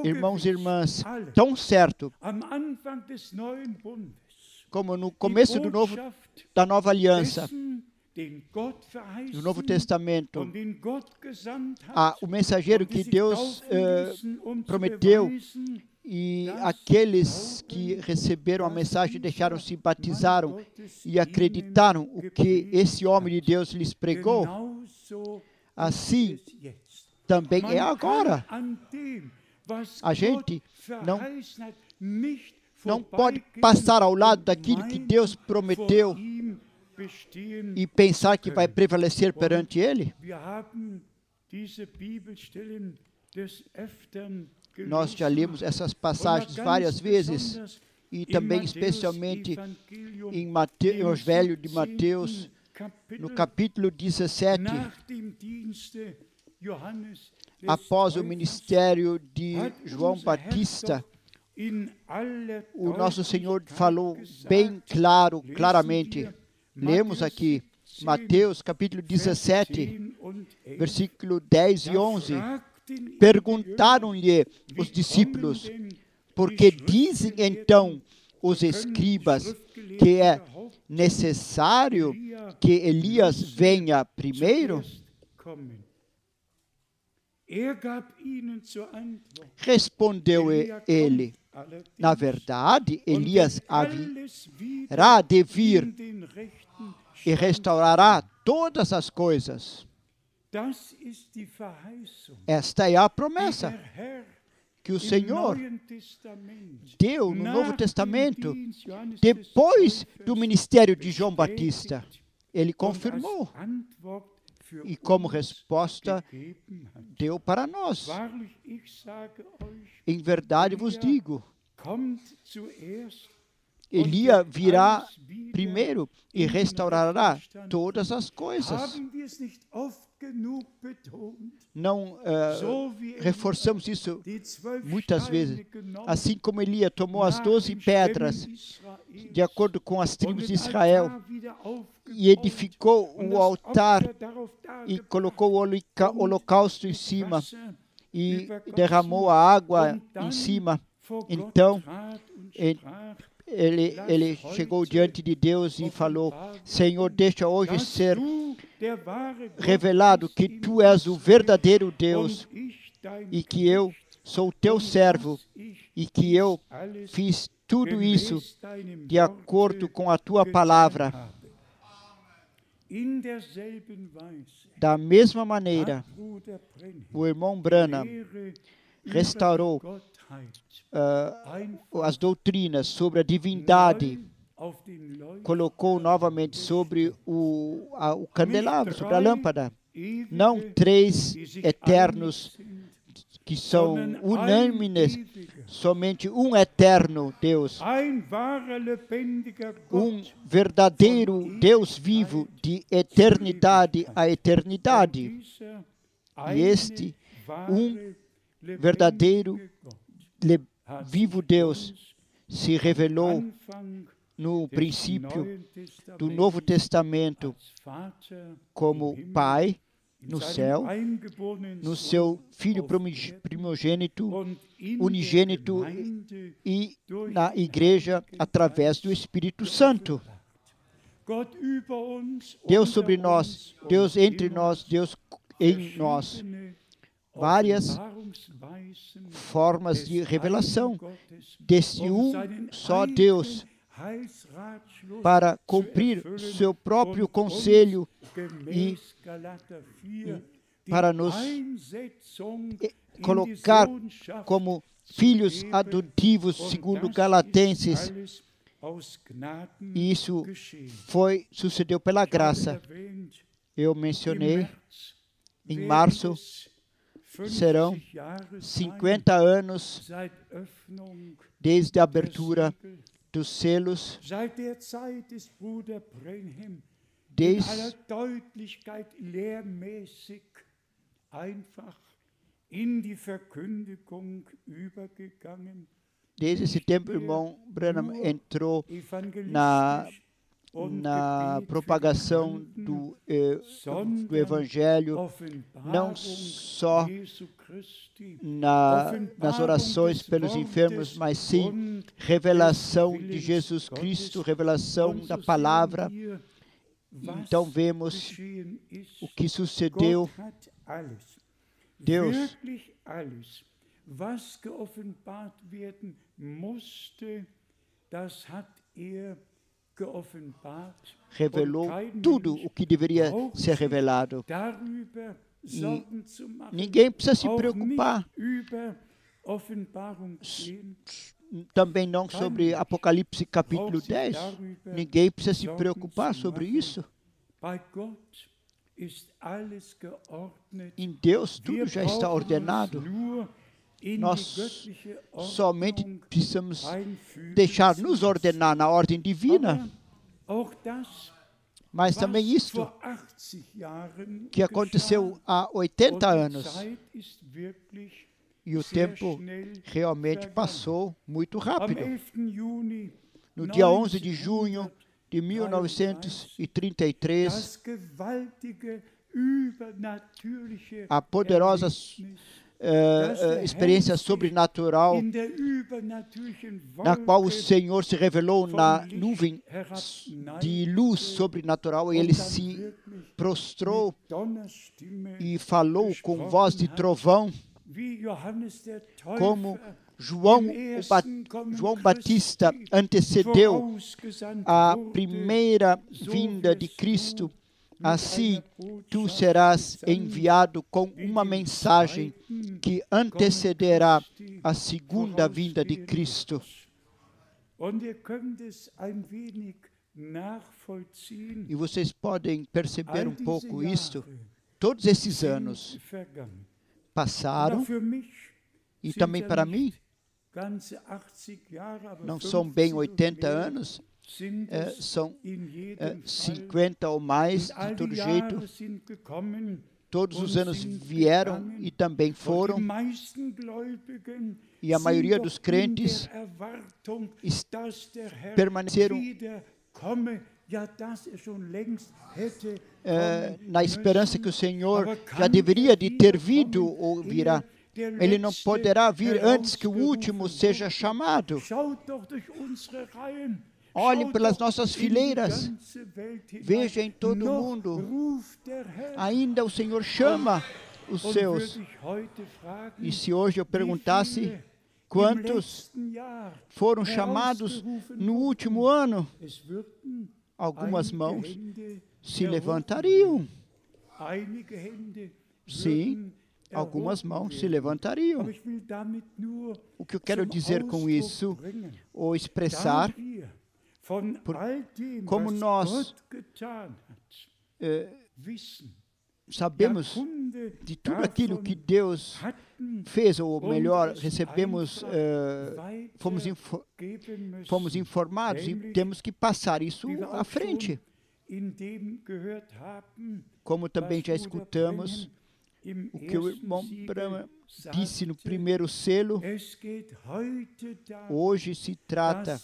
Irmãos e irmãs, tão certo como no começo da nova aliança, no Novo Testamento, o mensageiro que Deus prometeu, e aqueles que receberam a mensagem deixaram-se, batizaram e acreditaram o que esse homem de Deus lhes pregou. Assim também é agora. A gente não pode passar ao lado daquilo que Deus prometeu e pensar que vai prevalecer perante Ele. Nós já lemos essas passagens várias vezes, e também especialmente em o Evangelho de Mateus, no capítulo 17, após o ministério de João Batista, o nosso Senhor falou bem claramente. Lemos aqui Mateus capítulo 17, versículo 10 e 11. Perguntaram-lhe os discípulos: porque dizem então os escribas que é necessário que Elias venha primeiro? Respondeu ele: na verdade, Elias haverá de vir e restaurará todas as coisas. Esta é a promessa que o Senhor deu no Novo Testamento, depois do ministério de João Batista. Ele confirmou e, como resposta, deu para nós. Em verdade vos digo, Elias virá primeiro e restaurará todas as coisas. Não reforçamos isso muitas vezes. Assim como Elias tomou as 12 pedras, de acordo com as tribos de Israel, e edificou o altar e colocou o holocausto em cima e derramou a água em cima. Então, ele chegou diante de Deus e falou: Senhor, deixa hoje ser revelado que Tu és o verdadeiro Deus e que eu sou Teu servo e que eu fiz tudo isso de acordo com a Tua palavra. Da mesma maneira, o irmão Branham restaurou as doutrinas sobre a divindade, colocou novamente sobre o candelabro, sobre a lâmpada. Não três eternos que são unânimes, somente um eterno Deus, um verdadeiro Deus vivo de eternidade a eternidade. E este um verdadeiro vivo Deus se revelou no princípio do Novo Testamento como Pai no céu, no seu Filho primogênito, unigênito e na Igreja através do Espírito Santo. Deus sobre nós, Deus entre nós, Deus em nós. Várias formas de revelação desse um só Deus para cumprir seu próprio conselho e para nos colocar como filhos adotivos, segundo Galatenses. E isso sucedeu pela graça. Eu mencionei, em março, serão 50 anos desde a abertura dos selos, desde esse tempo, o irmão Branham entrou na propagação do Evangelho, não só nas orações pelos enfermos, mas sim revelação de Jesus Cristo, revelação da palavra. Então vemos o que sucedeu. Deus revelou tudo o que deveria ser revelado. E ninguém precisa se preocupar. Também não sobre Apocalipse capítulo 10. Ninguém precisa se preocupar sobre isso. Em Deus tudo já está ordenado. Nós somente precisamos deixar nos ordenar na ordem divina. Mas também isto que aconteceu há 80 anos. E o tempo realmente passou muito rápido. No dia 11 de junho de 1933, a poderosa experiência sobrenatural, na qual o Senhor se revelou na nuvem de luz sobrenatural, e ele se prostrou e falou com voz de trovão, como João Batista antecedeu a primeira vinda de Cristo. Assim, tu serás enviado com uma mensagem que antecederá a segunda vinda de Cristo. E vocês podem perceber um pouco isto. Todos esses anos passaram, e também para mim, não são bem 80 anos, são 50 ou mais, de todo jeito. Todos os anos vieram e também foram, e a maioria dos crentes permaneceram na esperança que o Senhor já deveria de ter vindo ou virá. Ele não poderá vir antes que o último seja chamado. Olhem pelas nossas fileiras, veja em todo o mundo, ainda o Senhor chama os seus. E se hoje eu perguntasse quantos foram chamados no último ano, algumas mãos se levantariam. Sim, algumas mãos se levantariam. O que eu quero dizer com isso, ou expressar, como nós sabemos de tudo aquilo que Deus fez, ou melhor, recebemos, fomos informados e temos que passar isso à frente. Como também já escutamos o que o irmão Branham disse no primeiro selo, hoje se trata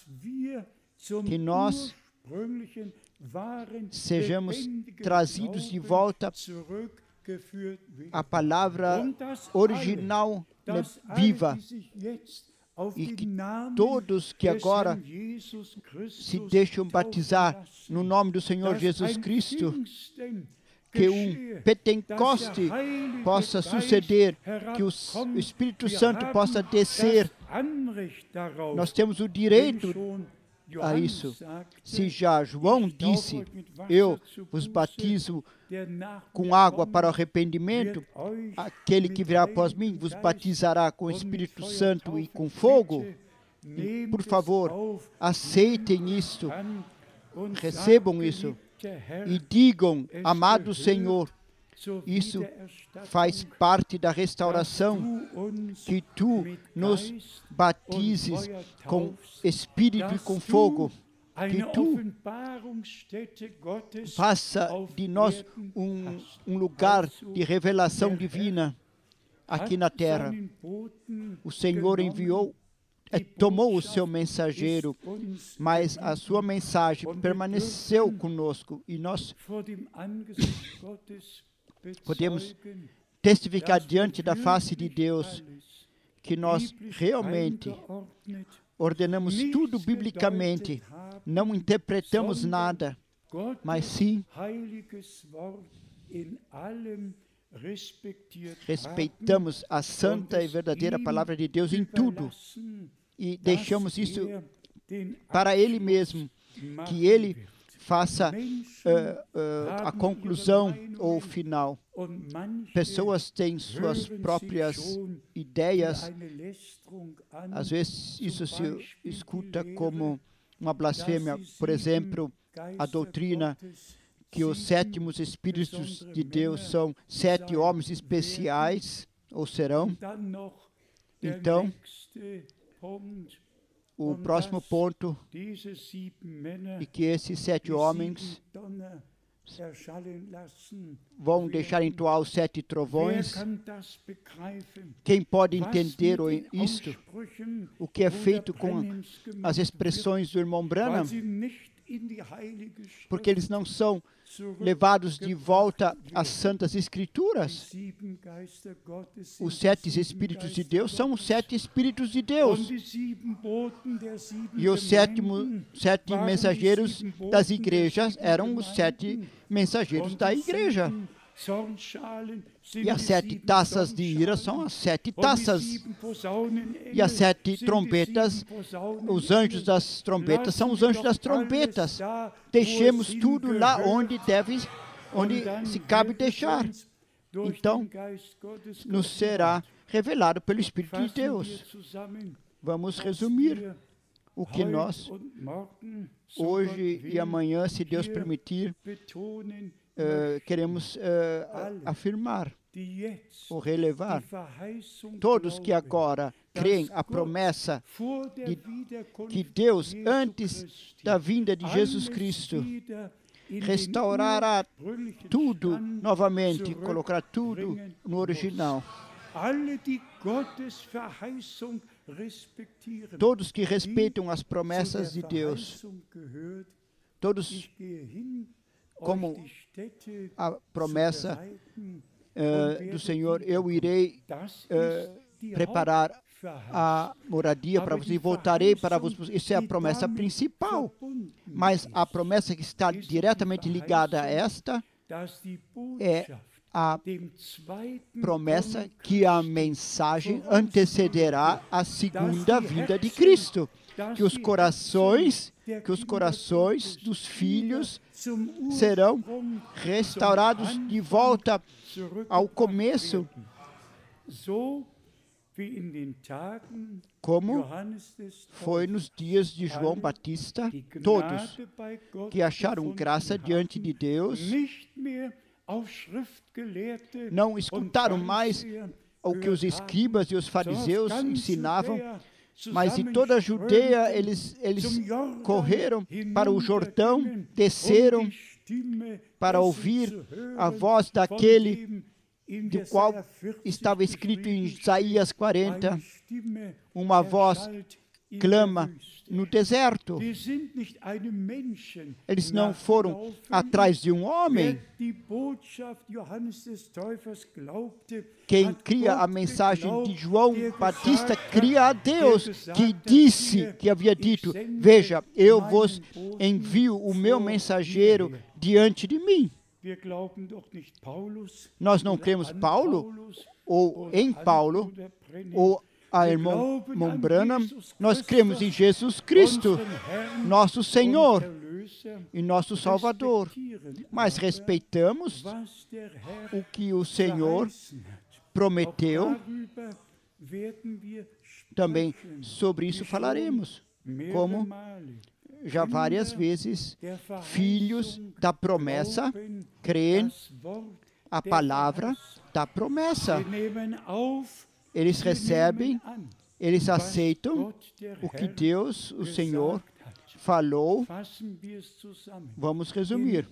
que nós sejamos trazidos de volta à palavra original viva, e que todos que agora se deixam batizar no nome do Senhor Jesus Cristo, que um Pentecoste possa suceder, que o Espírito Santo possa descer. Nós temos o direito a isso. Se já João disse, eu vos batizo com água para o arrependimento, aquele que virá após mim vos batizará com o Espírito Santo e com fogo. E, por favor, aceitem isto, recebam isso e digam, amado Senhor, isso faz parte da restauração, que tu nos batizes com Espírito e com fogo, que tu faça de nós um lugar de revelação divina aqui na terra. O Senhor enviou, tomou o seu mensageiro, mas a sua mensagem permaneceu conosco, e nós podemos testificar diante da face de Deus que nós realmente ordenamos tudo biblicamente, não interpretamos nada, mas sim respeitamos a santa e verdadeira palavra de Deus em tudo, e deixamos isso para Ele mesmo, que Ele faça a conclusão ou o final. Pessoas têm suas próprias ideias, às vezes isso se escuta como uma blasfêmia. Por exemplo, a doutrina que os sétimos Espíritos de Deus são 7 homens especiais, ou serão. Então, o próximo ponto, e que esses 7 homens vão deixar entoar os 7 trovões. Quem pode entender isto? O que é feito com as expressões do irmão Branham? Porque eles não são levados de volta às Santas Escrituras. Os 7 Espíritos de Deus são os 7 Espíritos de Deus. E os 7 mensageiros das igrejas eram os 7 mensageiros da igreja. E as 7 taças de ira são as 7 taças. E as 7 trombetas, os anjos das trombetas são os anjos das trombetas. Deixemos tudo lá onde se cabe deixar. Então, nos será revelado pelo Espírito de Deus. Vamos resumir o que nós, hoje e amanhã, se Deus permitir, queremos afirmar ou relevar. Todos que agora creem a promessa de que Deus, antes da vinda de Jesus Cristo, restaurará tudo novamente, colocará tudo no original. Todos que respeitam as promessas de Deus, todos como a promessa do Senhor, eu irei preparar a moradia para vocês e voltarei para vos. Isso é a promessa principal. Mas a promessa que está diretamente ligada a esta é a promessa que a mensagem antecederá a segunda vinda de Cristo. Que os corações dos filhos serão restaurados de volta ao começo, como foi nos dias de João Batista. Todos que acharam graça diante de Deus não escutaram mais o que os escribas e os fariseus ensinavam, mas em toda a Judeia eles correram para o Jordão, desceram para ouvir a voz daquele do qual estava escrito em Isaías 40, uma voz clama no deserto. Eles não foram atrás de um homem. Quem cria a mensagem de João Batista cria a Deus, que disse, que havia dito: veja, eu vos envio o meu mensageiro diante de mim. Nós não cremos Paulo, ou em Paulo, ou a irmão Branham. Nós cremos em Jesus Cristo, nosso Senhor e nosso Salvador. Mas respeitamos o que o Senhor prometeu. Também sobre isso falaremos, como já várias vezes, filhos da promessa creem a palavra da promessa. Eles recebem, eles aceitam o que Deus, o Senhor, falou. Vamos resumir.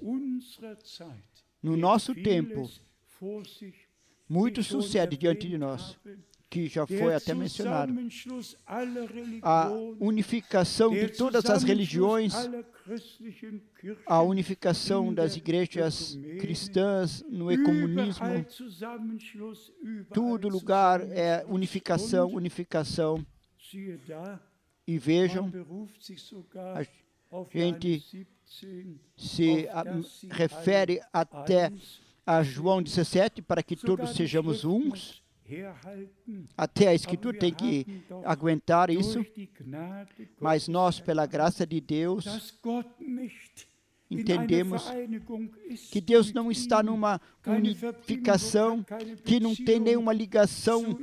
No nosso tempo, muito sucede diante de nós, que já foi até mencionado. A unificação de todas as religiões, a unificação das igrejas cristãs no ecumenismo, todo lugar é unificação, unificação. E vejam, a gente se refere até a João 17, para que todos sejamos uns. Até a Escritura tem que aguentar isso, mas nós, pela graça de Deus, entendemos que Deus não está numa unificação, que não tem nenhuma ligação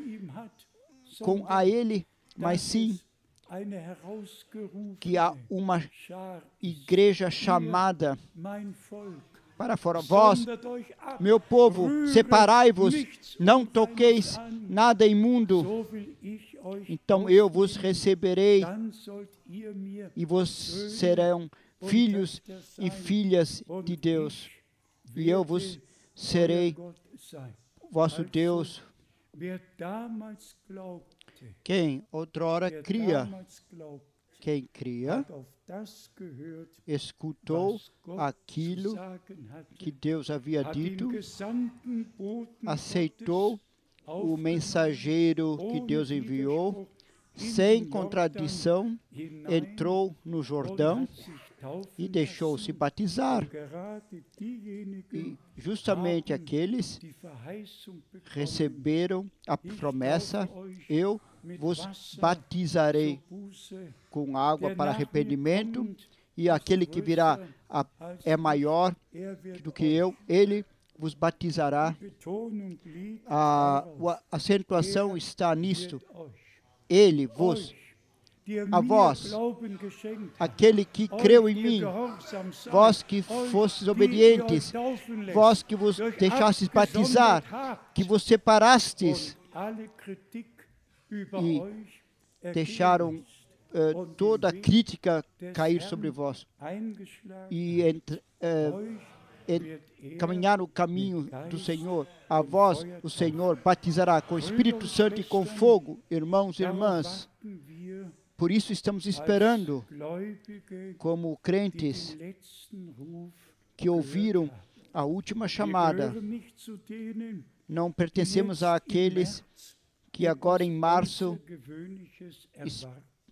com a Ele, mas sim que há uma igreja chamada para fora. Vós, meu povo, separai-vos, não toqueis nada imundo, então eu vos receberei e vos serão filhos e filhas de Deus. e eu vos serei vosso Deus. Quem outrora cria, quem cria, escutou aquilo que Deus havia dito, aceitou o mensageiro que Deus enviou, sem contradição, entrou no Jordão e deixou-se batizar. E justamente aqueles receberam a promessa: eu vos batizarei com água para arrependimento, e aquele que virá é maior do que eu, ele vos batizará. A acentuação está nisto. Ele vos, a vós, aquele que creu em mim, vós que fostes obedientes, vós que vos deixastes batizar, que vos separastes e deixaram toda a crítica cair sobre vós e caminhar o caminho do Senhor. A vós o Senhor batizará com o Espírito Santo e com fogo, irmãos e irmãs. Por isso estamos esperando, como crentes que ouviram a última chamada. Não pertencemos àqueles que agora em março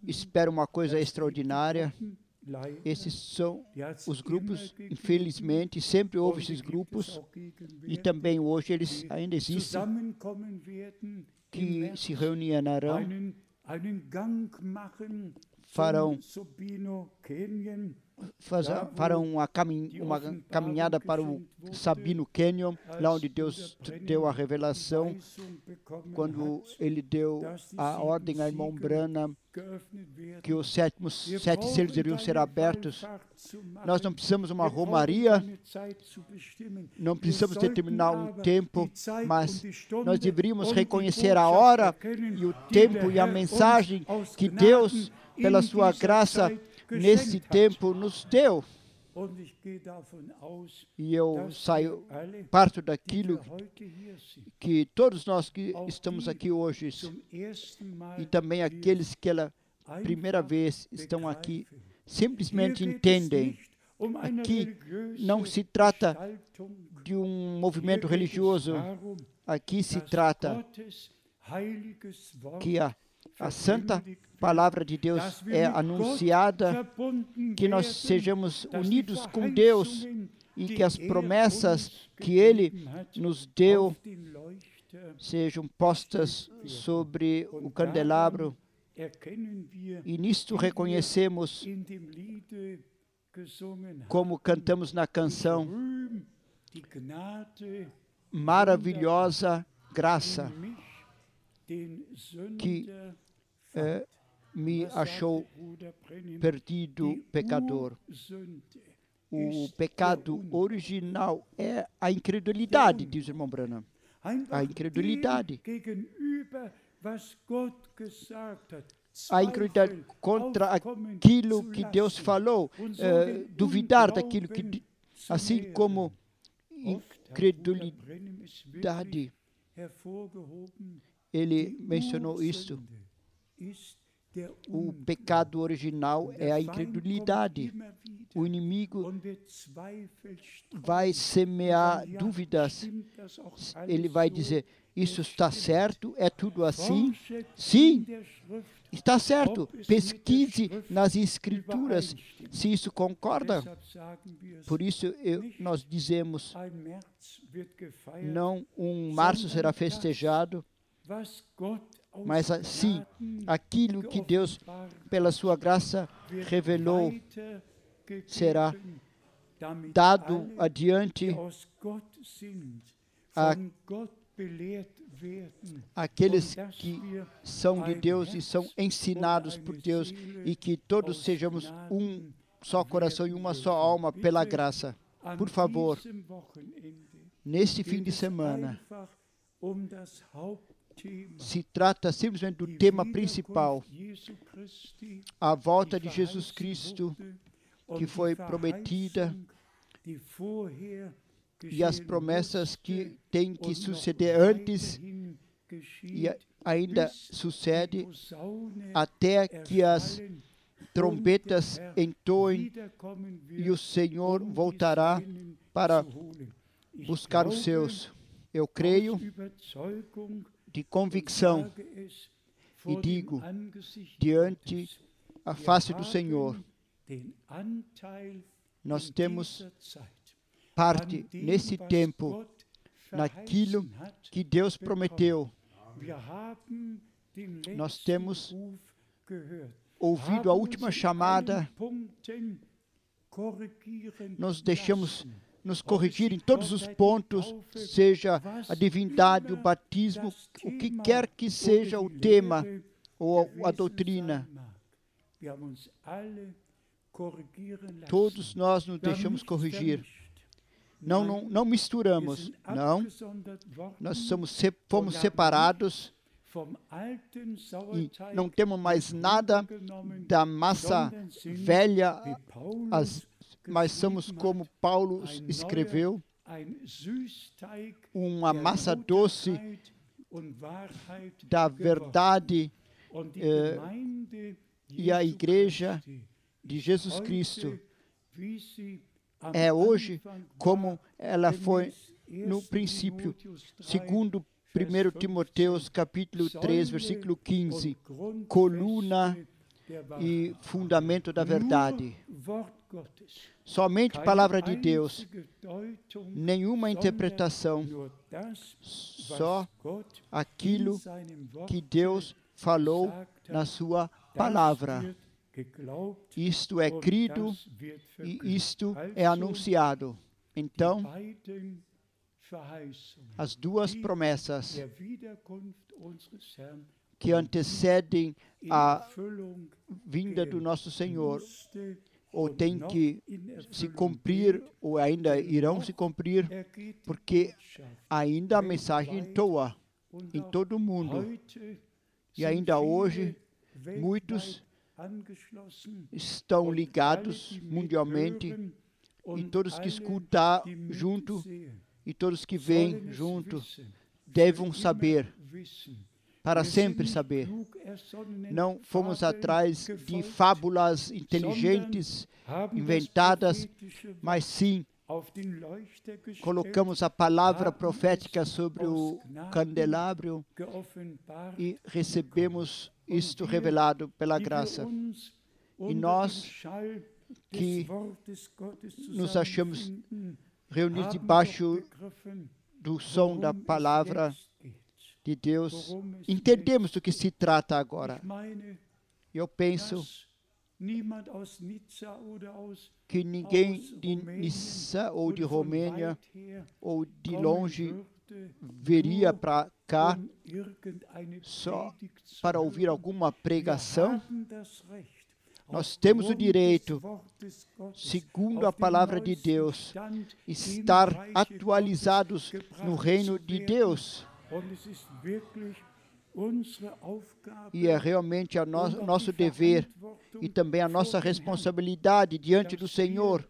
esperam uma coisa extraordinária. Esses são os grupos, infelizmente, sempre houve esses grupos, e também hoje eles ainda existem, que se reunirão, farão uma caminhada para o Sabino Canyon, lá onde Deus deu a revelação, quando Ele deu a ordem a irmão Branham que os sete selos iriam ser abertos. Nós não precisamos uma romaria, não precisamos determinar um tempo, mas nós deveríamos reconhecer a hora e o tempo e a mensagem que Deus, pela sua graça, nesse tempo nos deu. E eu parto daquilo que todos nós que estamos aqui hoje, e também aqueles que pela primeira vez estão aqui, simplesmente entendem. Aqui não se trata de um movimento religioso, aqui se trata que a santa palavra de Deus é anunciada, que nós sejamos unidos com Deus e que as promessas que Ele nos deu sejam postas sobre o candelabro. E nisto reconhecemos, como cantamos na canção, maravilhosa graça que me achou perdido pecador. O pecado original é a incredulidade, diz o irmão Branham. A incredulidade. A incredulidade contra aquilo que Deus falou, duvidar daquilo que, assim como incredulidade. Ele mencionou isso. O pecado original é a incredulidade. O inimigo vai semear dúvidas. Ele vai dizer, isso está certo? É tudo assim? Sim, está certo. Pesquise nas Escrituras se isso concorda. Por isso nós dizemos, não um março será festejado, mas sim, aquilo que Deus, pela sua graça, revelou, será dado adiante àqueles que são de Deus e são ensinados por Deus, e que todos sejamos um só coração e uma só alma pela graça. Por favor, neste fim de semana, se trata simplesmente do tema principal, a volta de Jesus Cristo, que foi prometida e as promessas que têm que suceder antes e ainda sucede até que as trombetas entoem e o Senhor voltará para buscar os seus. Eu creio de convicção e digo, diante a face do Senhor, nós temos parte nesse tempo naquilo que Deus prometeu. Nós temos ouvido a última chamada, nós deixamos nos corrigir em todos os pontos, seja a divindade, o batismo, o que quer que seja o tema ou a doutrina. Todos nós nos deixamos corrigir. Não misturamos, não. Nós fomos separados e não temos mais nada da massa velha, mas somos como Paulo escreveu, uma massa doce da verdade e a igreja de Jesus Cristo é hoje como ela foi no princípio, segundo 1 Timóteo capítulo 3, versículo 15, coluna e fundamento da verdade. Somente palavra de Deus, nenhuma interpretação, só aquilo que Deus falou na sua palavra. Isto é crido e isto é anunciado. Então, as duas promessas que antecedem a vinda do nosso Senhor, ou têm que se cumprir, ou ainda irão se cumprir, porque ainda a mensagem entoa em todo o mundo. E ainda hoje, muitos estão ligados mundialmente, e todos que escutam junto, e todos que veem junto, devem saber, para sempre saber. Não fomos atrás de fábulas inteligentes, inventadas, mas sim colocamos a palavra profética sobre o candelabro e recebemos isto revelado pela graça. E nós que nos achamos reunidos debaixo do som da palavra de Deus, entendemos do que se trata agora. Eu penso que ninguém de Nissa ou de Romênia ou de longe viria para cá só para ouvir alguma pregação. Nós temos o direito, segundo a palavra de Deus, estar atualizados no reino de Deus. E é realmente nosso dever e também a nossa responsabilidade diante do Senhor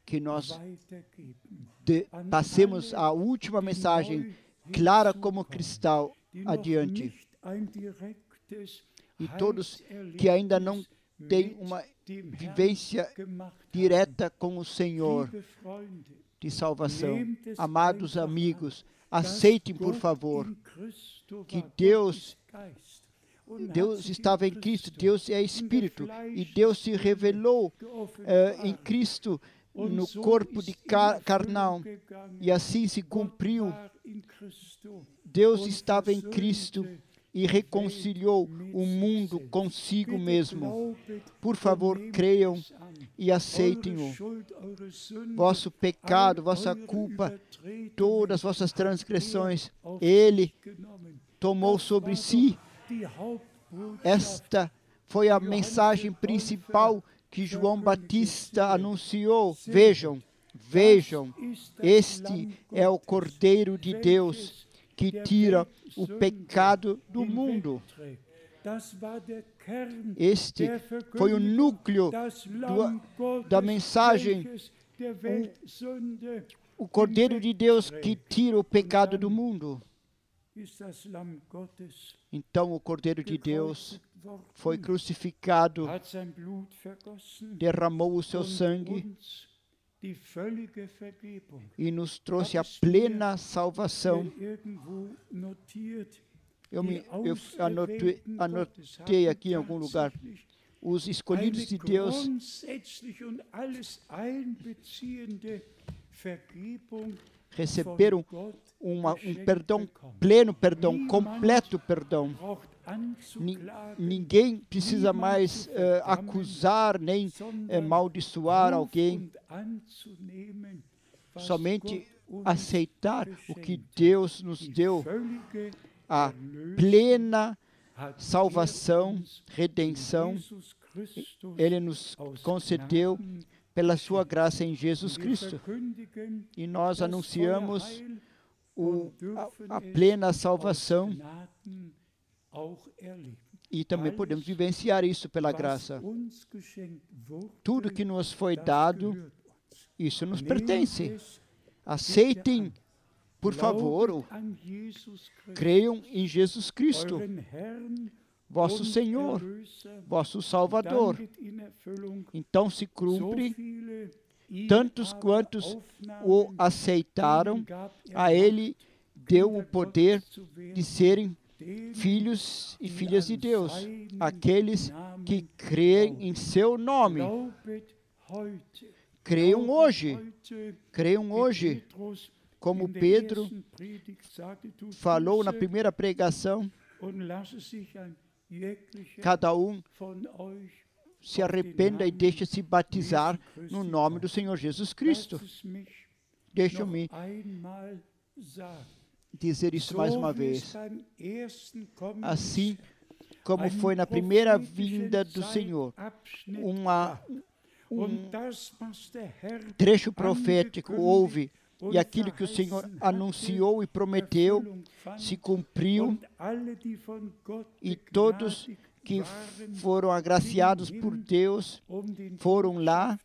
que nós passemos a última mensagem clara como cristal adiante. E todos que ainda não têm uma vivência direta com o Senhor de salvação, amados amigos, aceitem, por favor, que Deus estava em Cristo, Deus é Espírito, e Deus se revelou em Cristo no corpo de carnal, e assim se cumpriu. Deus estava em Cristo e reconciliou o mundo consigo mesmo. Por favor, creiam e aceitem-o. Vosso pecado, vossa culpa, todas as vossas transgressões, Ele tomou sobre si. Esta foi a mensagem principal que João Batista anunciou. Vejam, este é o Cordeiro de Deus que tira o pecado do mundo. Este foi o núcleo da mensagem, o Cordeiro de Deus que tira o pecado do mundo. Então o Cordeiro de Deus foi crucificado, derramou o seu sangue e nos trouxe a plena salvação. Eu anotei aqui em algum lugar. Os escolhidos de Deus receberam um perdão pleno, perdão, completo perdão. Ninguém precisa mais acusar nem amaldiçoar alguém. Somente aceitar o que Deus nos deu, a plena salvação, redenção. Ele nos concedeu pela sua graça em Jesus Cristo. E nós anunciamos a plena salvação e também podemos vivenciar isso pela graça. Tudo que nos foi dado, isso nos pertence. Aceitem, por favor, creiam em Jesus Cristo, vosso Senhor, vosso Salvador. Então se cumpre, tantos quantos o aceitaram, a Ele deu o poder de serem filhos e filhas de Deus, aqueles que creem em seu nome. Creiam hoje, como Pedro falou na primeira pregação. Cada um se arrependa e deixe-se batizar no nome do Senhor Jesus Cristo. Deixa-me dizer isso mais uma vez. Assim como foi na primeira vinda do Senhor, um trecho profético houve, e aquilo que o Senhor anunciou e prometeu se cumpriu, e todos que foram agraciados por Deus foram lá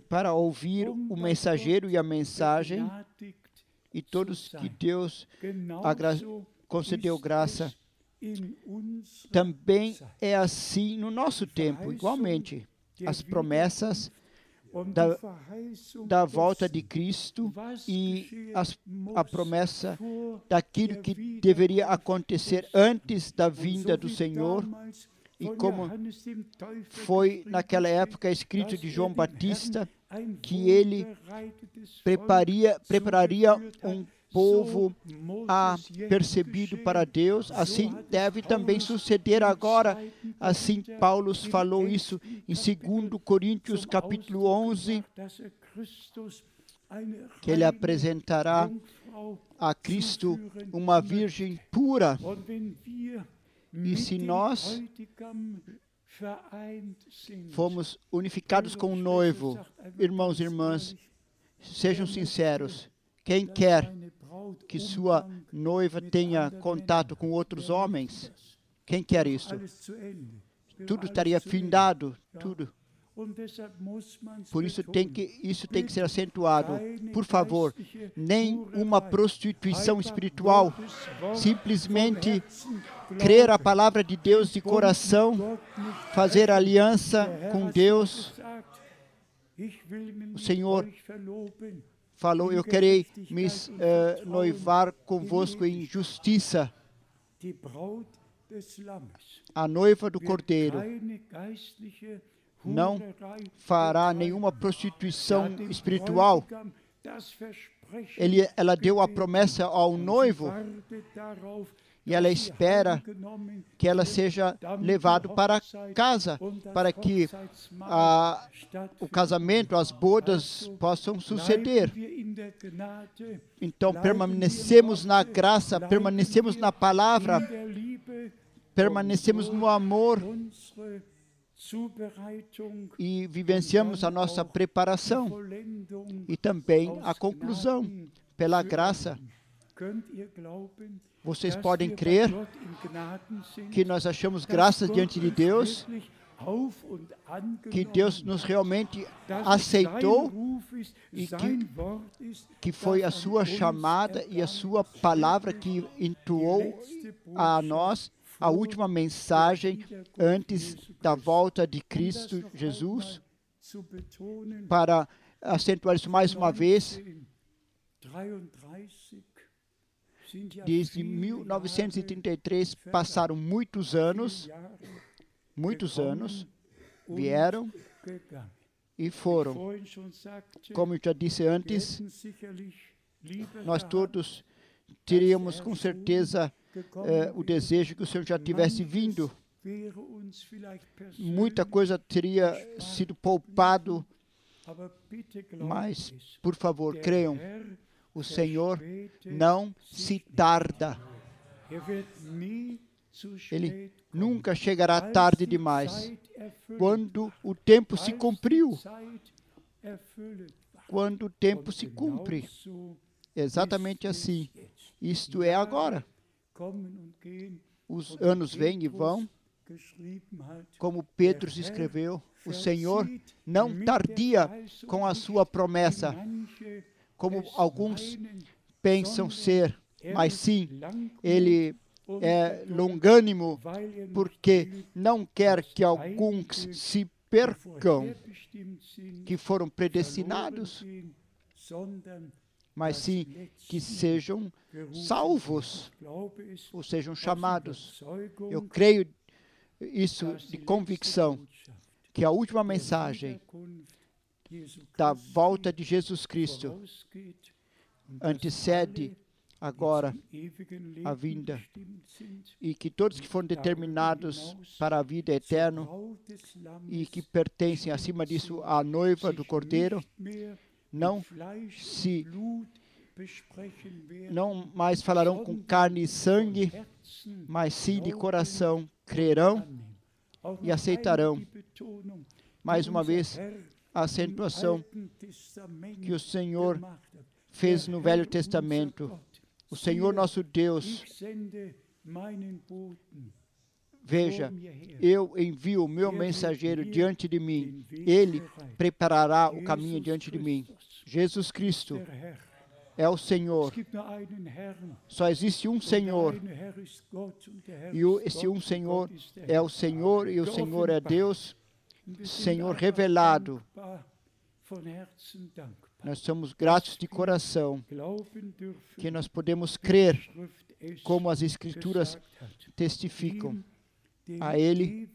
para ouvir o mensageiro e a mensagem, e todos que Deus concedeu graça. Também é assim no nosso tempo, igualmente. As promessas da volta de Cristo e a promessa daquilo que deveria acontecer antes da vinda do Senhor, e como foi naquela época escrito de João Batista, que ele prepararia um povo apercebido para Deus. Assim deve também suceder agora. Assim Paulo falou isso em 2 Coríntios capítulo 11, que ele apresentará a Cristo uma virgem pura. E se nós fomos unificados com o noivo, irmãos e irmãs, sejam sinceros. Quem quer que sua noiva tenha contato com outros homens? Quem quer isso? Tudo estaria findado, tudo. Por isso isso tem que ser acentuado. Por favor, nem uma prostituição espiritual. Simplesmente crer a palavra de Deus de coração, fazer aliança com Deus. O Senhor falou: eu querei me noivar convosco em justiça. A noiva do Cordeiro não fará nenhuma prostituição espiritual. Ela deu a promessa ao noivo e ela espera que ela seja levada para casa, para que o casamento, as bodas possam suceder. Então, permanecemos na graça, permanecemos na palavra, permanecemos no amor e vivenciamos a nossa preparação e também a conclusão pela graça. Vocês podem crer que nós achamos graça diante de Deus, que Deus nos realmente aceitou e que foi a sua chamada e a sua palavra que entoou a nós a última mensagem antes da volta de Cristo Jesus. Para acentuar isso mais uma vez, desde 1933 passaram muitos anos, vieram e foram. Como eu já disse antes, nós todos teríamos com certeza o desejo que o Senhor já tivesse vindo. Muita coisa teria sido poupado, mas, por favor, creiam, o Senhor não se tarda. Ele nunca chegará tarde demais. Quando o tempo se cumpriu, quando o tempo se cumpre, exatamente assim. Isto é agora. Os anos vêm e vão. Como Pedro escreveu, o Senhor não tardia com a sua promessa, como alguns pensam ser, mas sim, Ele é longânimo, porque não quer que alguns se percam, que foram predestinados, mas sim que sejam salvos, ou sejam chamados. Eu creio isso de convicção, que a última mensagem da volta de Jesus Cristo antecede agora a vinda, e que todos que foram determinados para a vida eterna e que pertencem, acima disso, à noiva do Cordeiro, não mais falarão com carne e sangue, mas sim de coração crerão e aceitarão. Mais uma vez, a acentuação que o Senhor fez no Velho Testamento. O Senhor nosso Deus, veja, eu envio o meu mensageiro diante de mim. Ele preparará o caminho diante de mim. Jesus Cristo é o Senhor. Só existe um Senhor. E esse um Senhor é o Senhor, e o Senhor é Deus, Senhor revelado. Nós somos gratos de coração que nós podemos crer, como as Escrituras testificam, a Ele,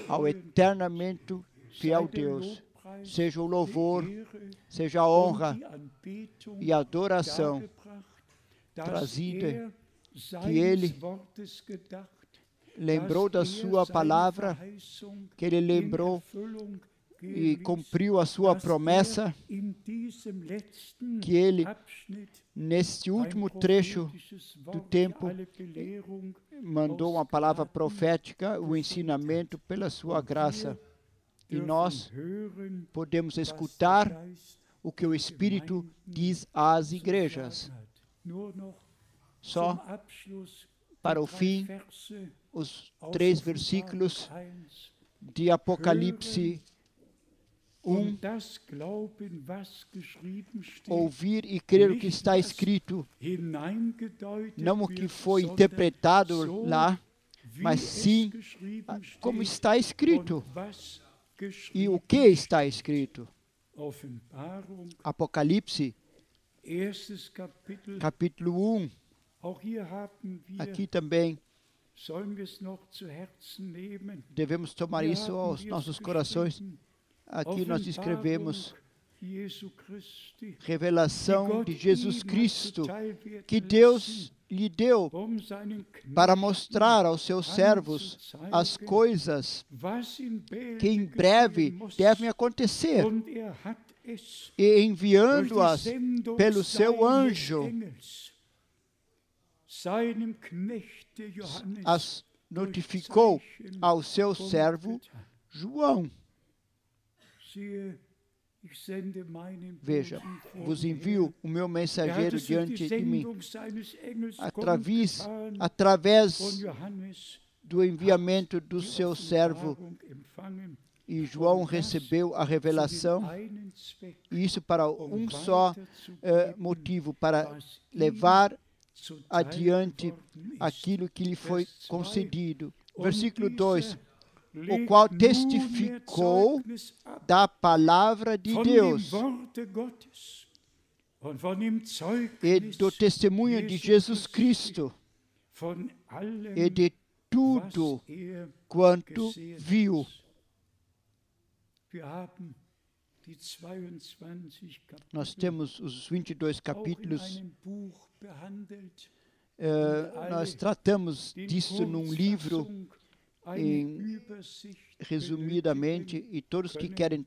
ao eternamente fiel Deus, seja o louvor, seja a honra e a adoração trazida, que Ele lembrou da sua palavra, que Ele lembrou e cumpriu a sua promessa, que Ele, neste último trecho do tempo, mandou uma palavra profética, o ensinamento pela sua graça. E nós podemos escutar o que o Espírito diz às igrejas. Só para o fim, os 3 versículos de Apocalipse 1, ouvir e crer o que está escrito, não o que foi interpretado lá, mas sim como está escrito. E o que está escrito? Apocalipse, capítulo 1. Aqui também devemos tomar isso aos nossos corações. Aqui nós escrevemos revelação de Jesus Cristo, que Deus lhe deu para mostrar aos seus servos as coisas que em breve devem acontecer, e enviando-as pelo seu anjo, as notificou ao seu servo João. Veja, vos envio o meu mensageiro diante de mim, através do enviamento do seu servo. E João recebeu a revelação, e isso para um só motivo, para levar adiante aquilo que lhe foi concedido. Versículo 2, o qual testificou da palavra de Deus e do testemunho de Jesus Cristo e de tudo quanto viu. Nós temos os 22 capítulos. Nós tratamos disso num livro, resumidamente, e todos que querem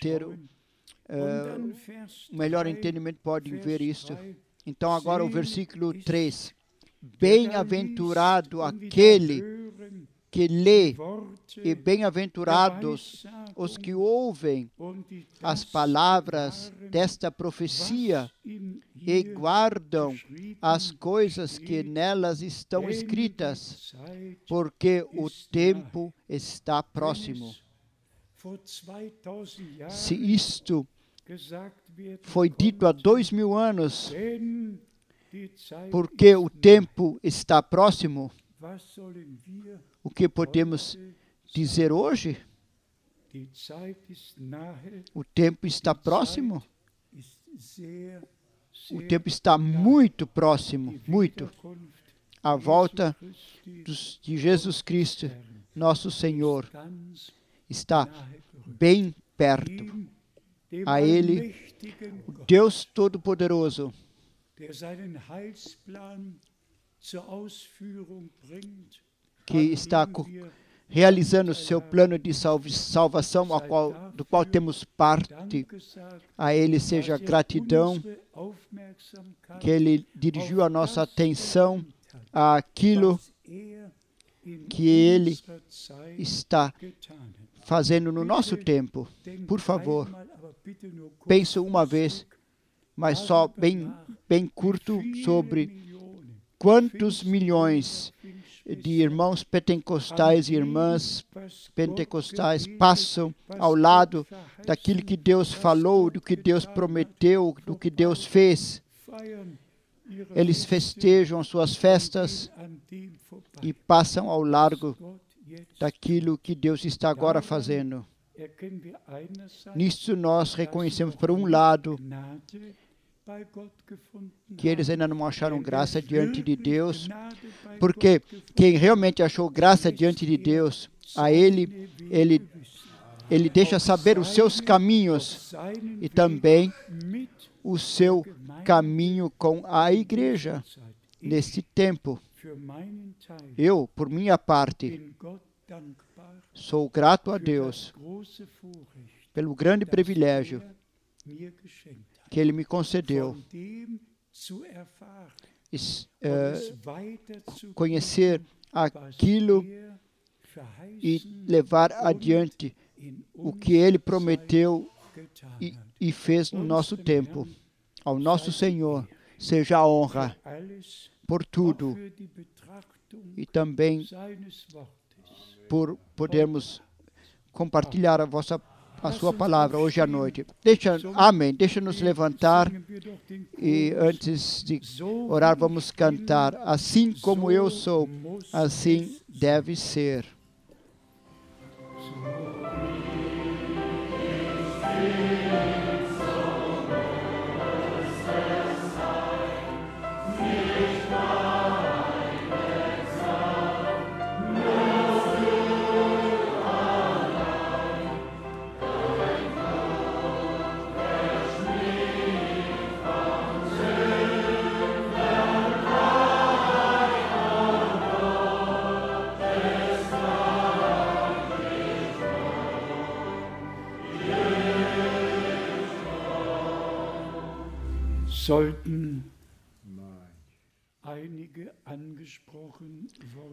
ter um melhor entendimento podem ver isso. Então, agora o versículo 3. Bem-aventurado aquele que lê, e bem-aventurados os que ouvem as palavras desta profecia e guardam as coisas que nelas estão escritas, porque o tempo está próximo. Se isto foi dito há 2000 anos, porque o tempo está próximo, o que podemos dizer hoje? O tempo está próximo. O tempo está muito próximo, muito. A volta de Jesus Cristo, nosso Senhor, está bem perto. A Ele, o Deus Todo-Poderoso, que está realizando o seu plano de salvação, do qual temos parte. A Ele seja gratidão, que Ele dirigiu a nossa atenção àquilo que Ele está fazendo no nosso tempo. Por favor, pense uma vez, mas só bem curto, sobre quantos milhões de irmãos pentecostais e irmãs pentecostais passam ao lado daquilo que Deus falou, do que Deus prometeu, do que Deus fez. Eles festejam suas festas e passam ao largo daquilo que Deus está agora fazendo. Nisso nós reconhecemos, por um lado, que eles ainda não acharam graça diante de Deus, porque quem realmente achou graça diante de Deus, a Ele deixa saber os seus caminhos e também o seu caminho com a igreja neste tempo. Eu, por minha parte, sou grato a Deus pelo grande privilégio que Ele me concedeu, conhecer aquilo e levar adiante o que Ele prometeu e fez no nosso tempo. Ao nosso Senhor seja a honra por tudo e também por podermos compartilhar a sua palavra hoje à noite. Amém. Deixa-nos levantar e antes de orar vamos cantar. Assim como eu sou, assim deve ser.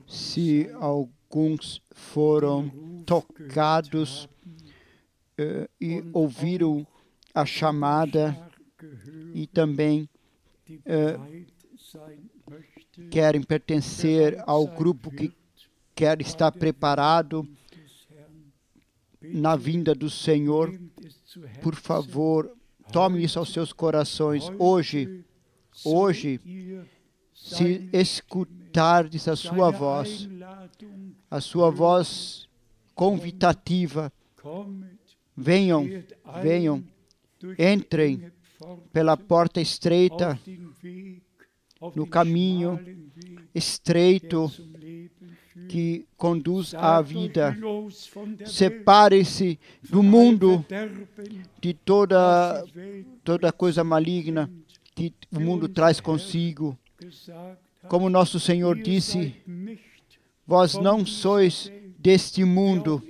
Se alguns foram tocados e ouviram a chamada e também querem pertencer ao grupo que quer estar preparado na vinda do Senhor. Por favor, tome isso aos seus corações. Hoje, se escutardes a sua voz convidativa, venham, entrem pela porta estreita, no caminho estreito que conduz à vida. Separe-se do mundo, de toda coisa maligna que o mundo traz consigo. Como nosso Senhor disse, vós não sois deste mundo,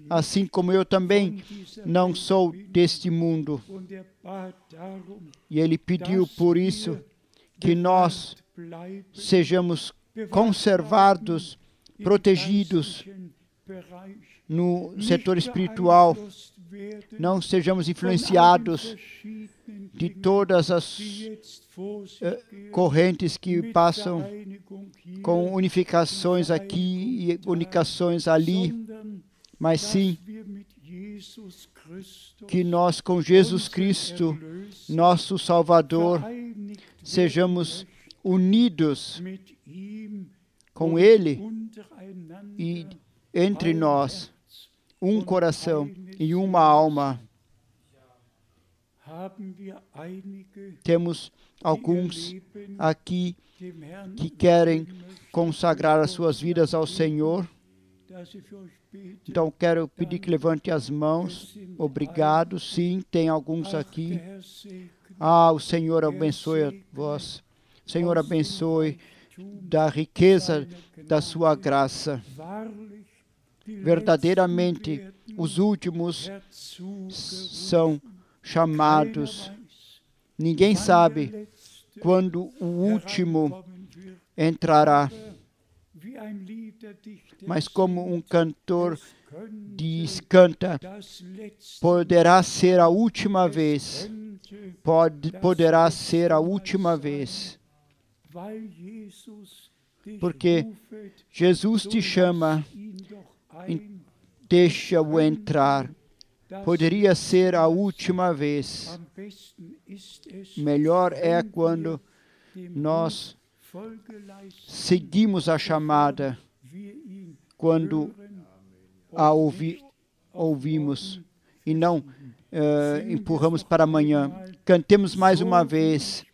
assim como eu também não sou deste mundo. E Ele pediu por isso que nós sejamos conservados, protegidos no setor espiritual, não sejamos influenciados de todas as correntes que passam com unificações aqui e unificações ali, mas sim que nós com Jesus Cristo, nosso Salvador, sejamos unidos com Ele e entre nós, um coração e uma alma. Temos alguns aqui que querem consagrar as suas vidas ao Senhor. Então, quero pedir que levante as mãos. Obrigado. Sim, tem alguns aqui. O Senhor abençoe a vós. Senhor, abençoe da riqueza da sua graça. Verdadeiramente, os últimos são chamados. Ninguém sabe quando o último entrará. Mas como um cantor canta, poderá ser a última vez. Poderá ser a última vez. Porque Jesus te chama, deixa-o entrar. Poderia ser a última vez. Melhor é quando nós seguimos a chamada, quando a ouvimos e não empurramos para amanhã. Cantemos mais uma vez.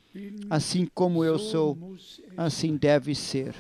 Assim como eu sou, assim deve ser.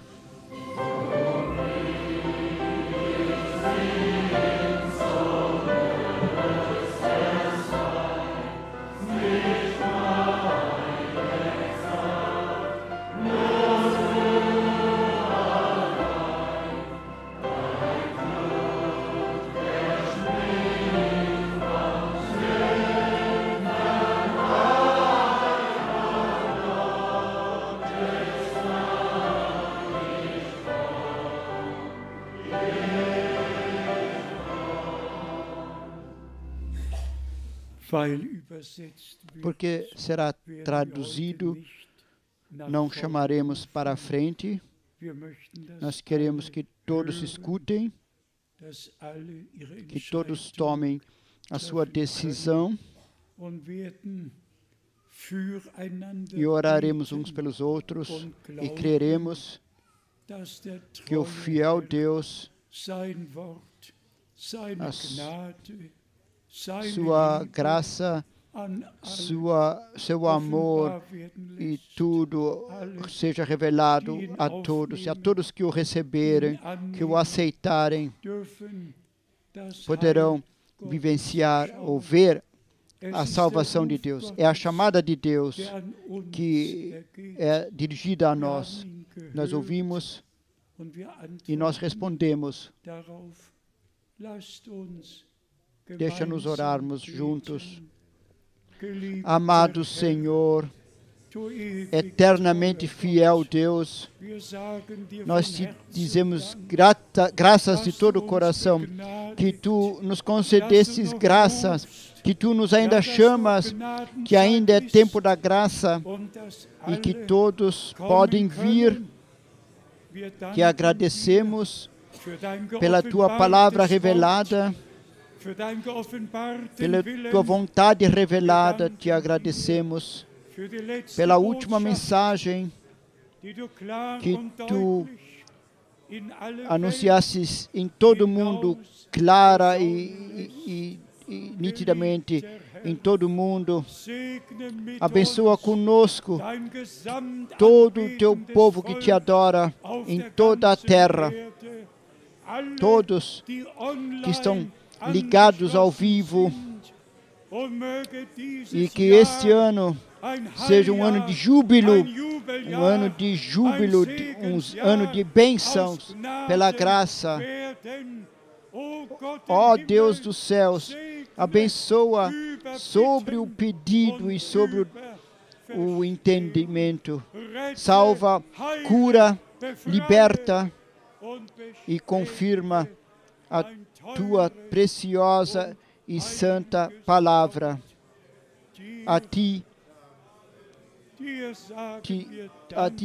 Porque será traduzido, não chamaremos para a frente. Nós queremos que todos escutem, que todos tomem a sua decisão e oraremos uns pelos outros e creremos que o fiel Deus, sua graça, seu amor e tudo seja revelado a todos, e a todos que o receberem, que o aceitarem, poderão vivenciar ou ver a salvação de Deus. É a chamada de Deus que é dirigida a nós. Nós ouvimos e nós respondemos. Deixa-nos orarmos juntos. Amado Senhor, eternamente fiel Deus, nós te dizemos graças de todo o coração que tu nos concedesses graças, que tu nos ainda chamas, que ainda é tempo da graça e que todos podem vir, que agradecemos pela tua palavra revelada, pela tua vontade revelada, te agradecemos pela última mensagem que tu anunciasses em todo o mundo, clara e nitidamente em todo o mundo. Abençoa conosco todo o teu povo que te adora em toda a terra, todos que estão ligados ao vivo, e que este ano seja um ano de júbilo, um ano de bênçãos pela graça. Ó Deus dos céus, abençoa sobre o pedido e sobre o entendimento. Salva, cura, liberta e confirma a tua preciosa e santa palavra. A ti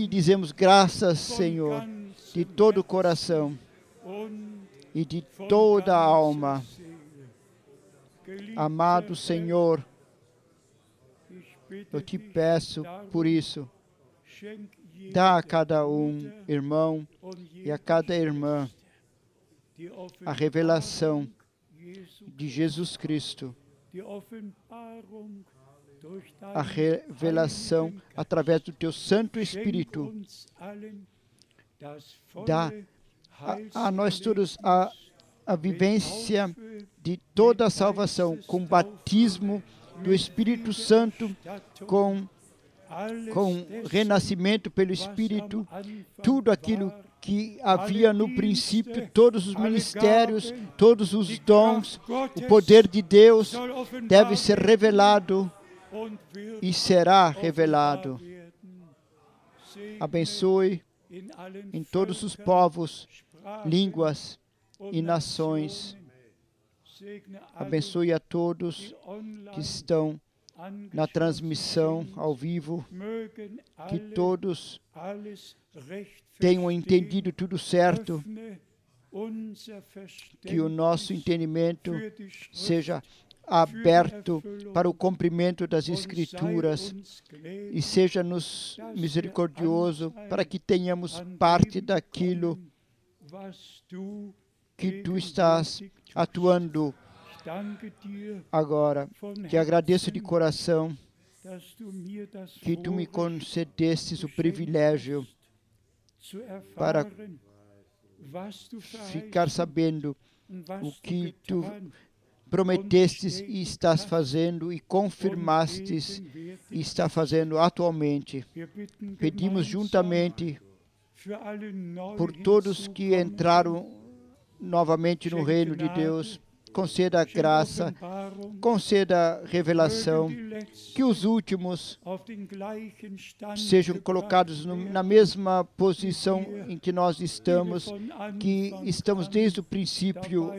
dizemos graças, Senhor, de todo o coração e de toda a alma. Amado Senhor, eu te peço por isso, dá a cada um, irmão, e a cada irmã, a revelação de Jesus Cristo, a revelação através do teu Santo Espírito. Dá a nós todos a vivência de toda a salvação, com batismo do Espírito Santo, com renascimento pelo Espírito, tudo aquilo que havia no princípio, todos os ministérios, todos os dons, o poder de Deus deve ser revelado e será revelado. Abençoe em todos os povos, línguas e nações. Abençoe a todos que estão na transmissão ao vivo, que todos tenham entendido tudo certo, que o nosso entendimento seja aberto para o cumprimento das Escrituras e seja-nos misericordioso para que tenhamos parte daquilo que tu estás atuando agora. Te agradeço de coração que tu me concedestes o privilégio para ficar sabendo o que tu prometestes e estás fazendo e confirmastes e está fazendo atualmente. Pedimos juntamente por todos que entraram novamente no reino de Deus, conceda graça, conceda revelação, que os últimos sejam colocados na mesma posição em que nós estamos, que estamos desde o princípio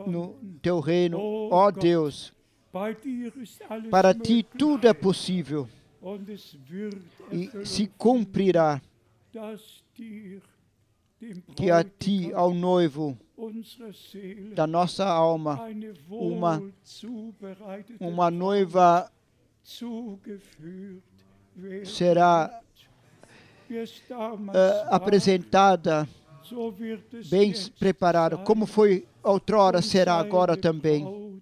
no teu reino. Ó Deus, para ti tudo é possível e se cumprirá que a ti, ao noivo da nossa alma, uma noiva será apresentada bem preparada, como foi outrora, será agora também.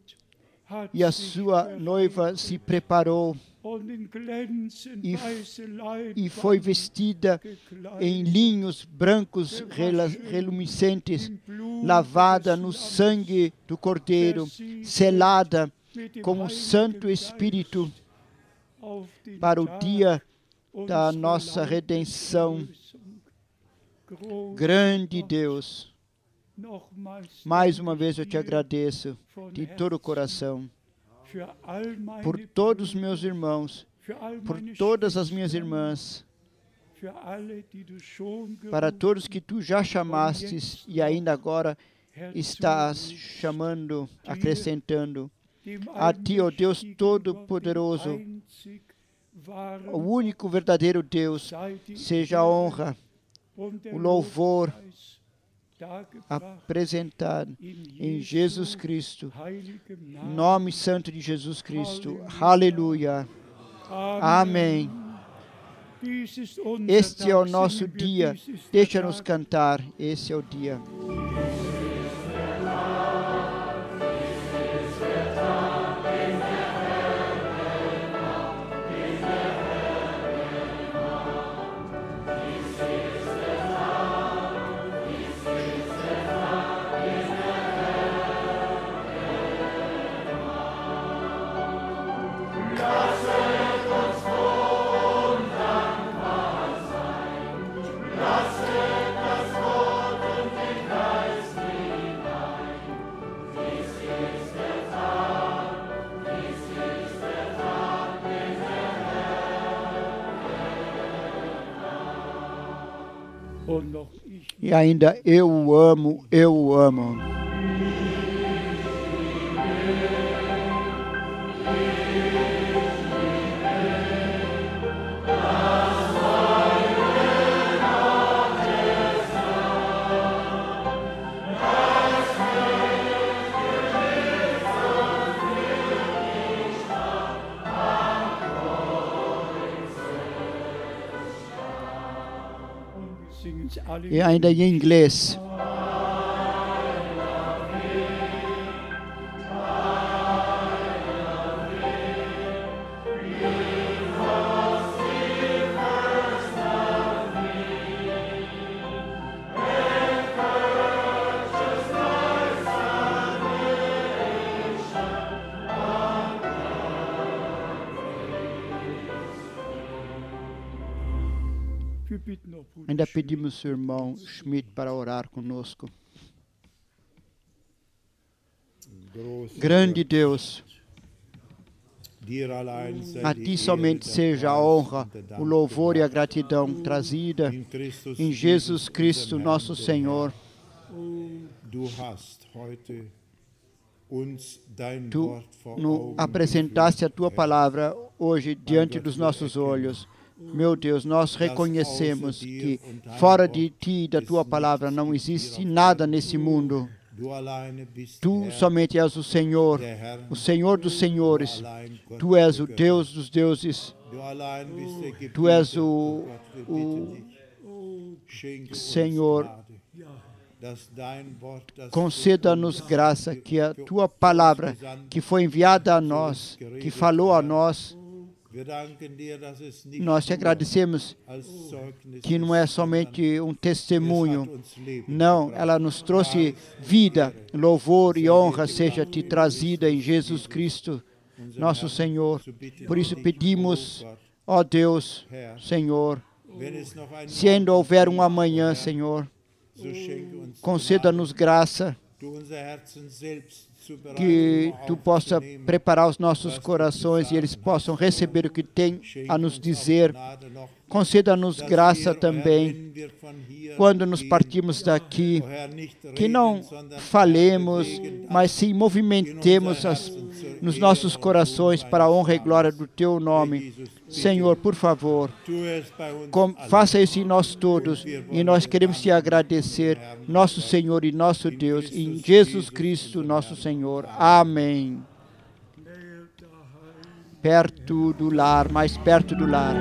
E a sua noiva se preparou e foi vestida em linhos brancos relumiscentes, lavada no sangue do Cordeiro, selada com o Santo Espírito para o dia da nossa redenção. Grande Deus, mais uma vez eu te agradeço de todo o coração por todos os meus irmãos, por todas as minhas irmãs, para todos que tu já chamastes e ainda agora estás chamando, acrescentando. A Ti, ó Deus Todo-Poderoso, o único verdadeiro Deus, seja a honra, o louvor apresentado em Jesus Cristo, nome santo de Jesus Cristo. Aleluia. Amém. Este é o nosso dia. Deixa-nos cantar. Esse é o dia. E ainda eu o amo, eu o amo. E ainda em inglês. Ainda pedimos ao irmão Schmidt para orar conosco. Grande Deus, a Ti somente seja a honra, o louvor e a gratidão trazida em Jesus Cristo, nosso Senhor. Tu nos apresentaste a Tua palavra hoje diante dos nossos olhos. Meu Deus, nós reconhecemos que fora de Ti e da Tua palavra não existe nada nesse mundo. Tu somente és o Senhor dos senhores. Tu és o Deus dos deuses. Tu és o Senhor. Conceda-nos graça que a Tua palavra que foi enviada a nós, que falou a nós, nós te agradecemos que não é somente um testemunho, não, ela nos trouxe vida, louvor e honra seja te trazida em Jesus Cristo, nosso Senhor. Por isso pedimos, ó Deus, Senhor, se ainda houver um amanhã, Senhor, conceda-nos graça, que Tu possa preparar os nossos corações e eles possam receber o que tem a nos dizer. Conceda-nos graça também, quando nos partimos daqui, que não falemos, mas sim movimentemos nos nossos corações para a honra e glória do Teu nome. Senhor, por favor, faça isso em nós todos, e nós queremos Te agradecer, nosso Senhor e nosso Deus, em Jesus Cristo, nosso Senhor. Amém. Perto do lar, mais perto do lar.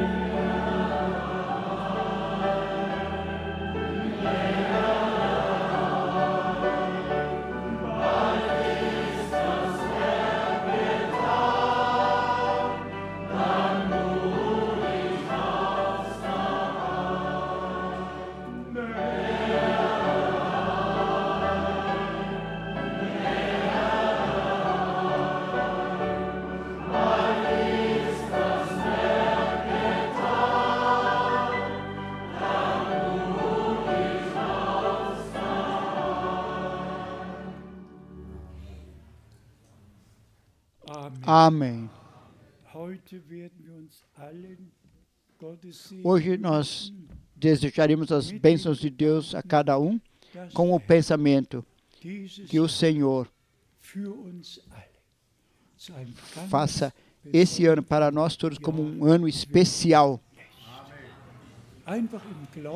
Amém. Hoje nós desejaremos as bênçãos de Deus a cada um com o pensamento: que o Senhor faça esse ano para nós todos como um ano especial.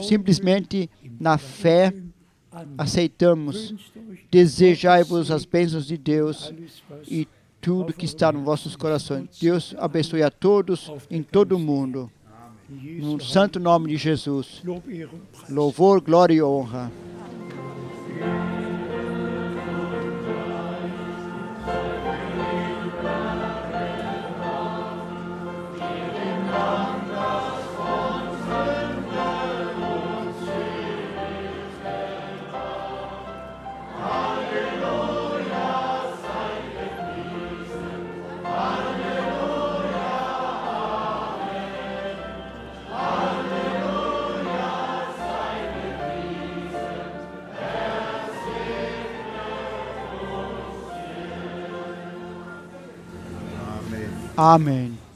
Simplesmente na fé aceitamos, desejai-vos as bênçãos de Deus e tudo que está nos vossos corações. Deus abençoe a todos em todo o mundo. No santo nome de Jesus. Louvor, glória e honra. Amém.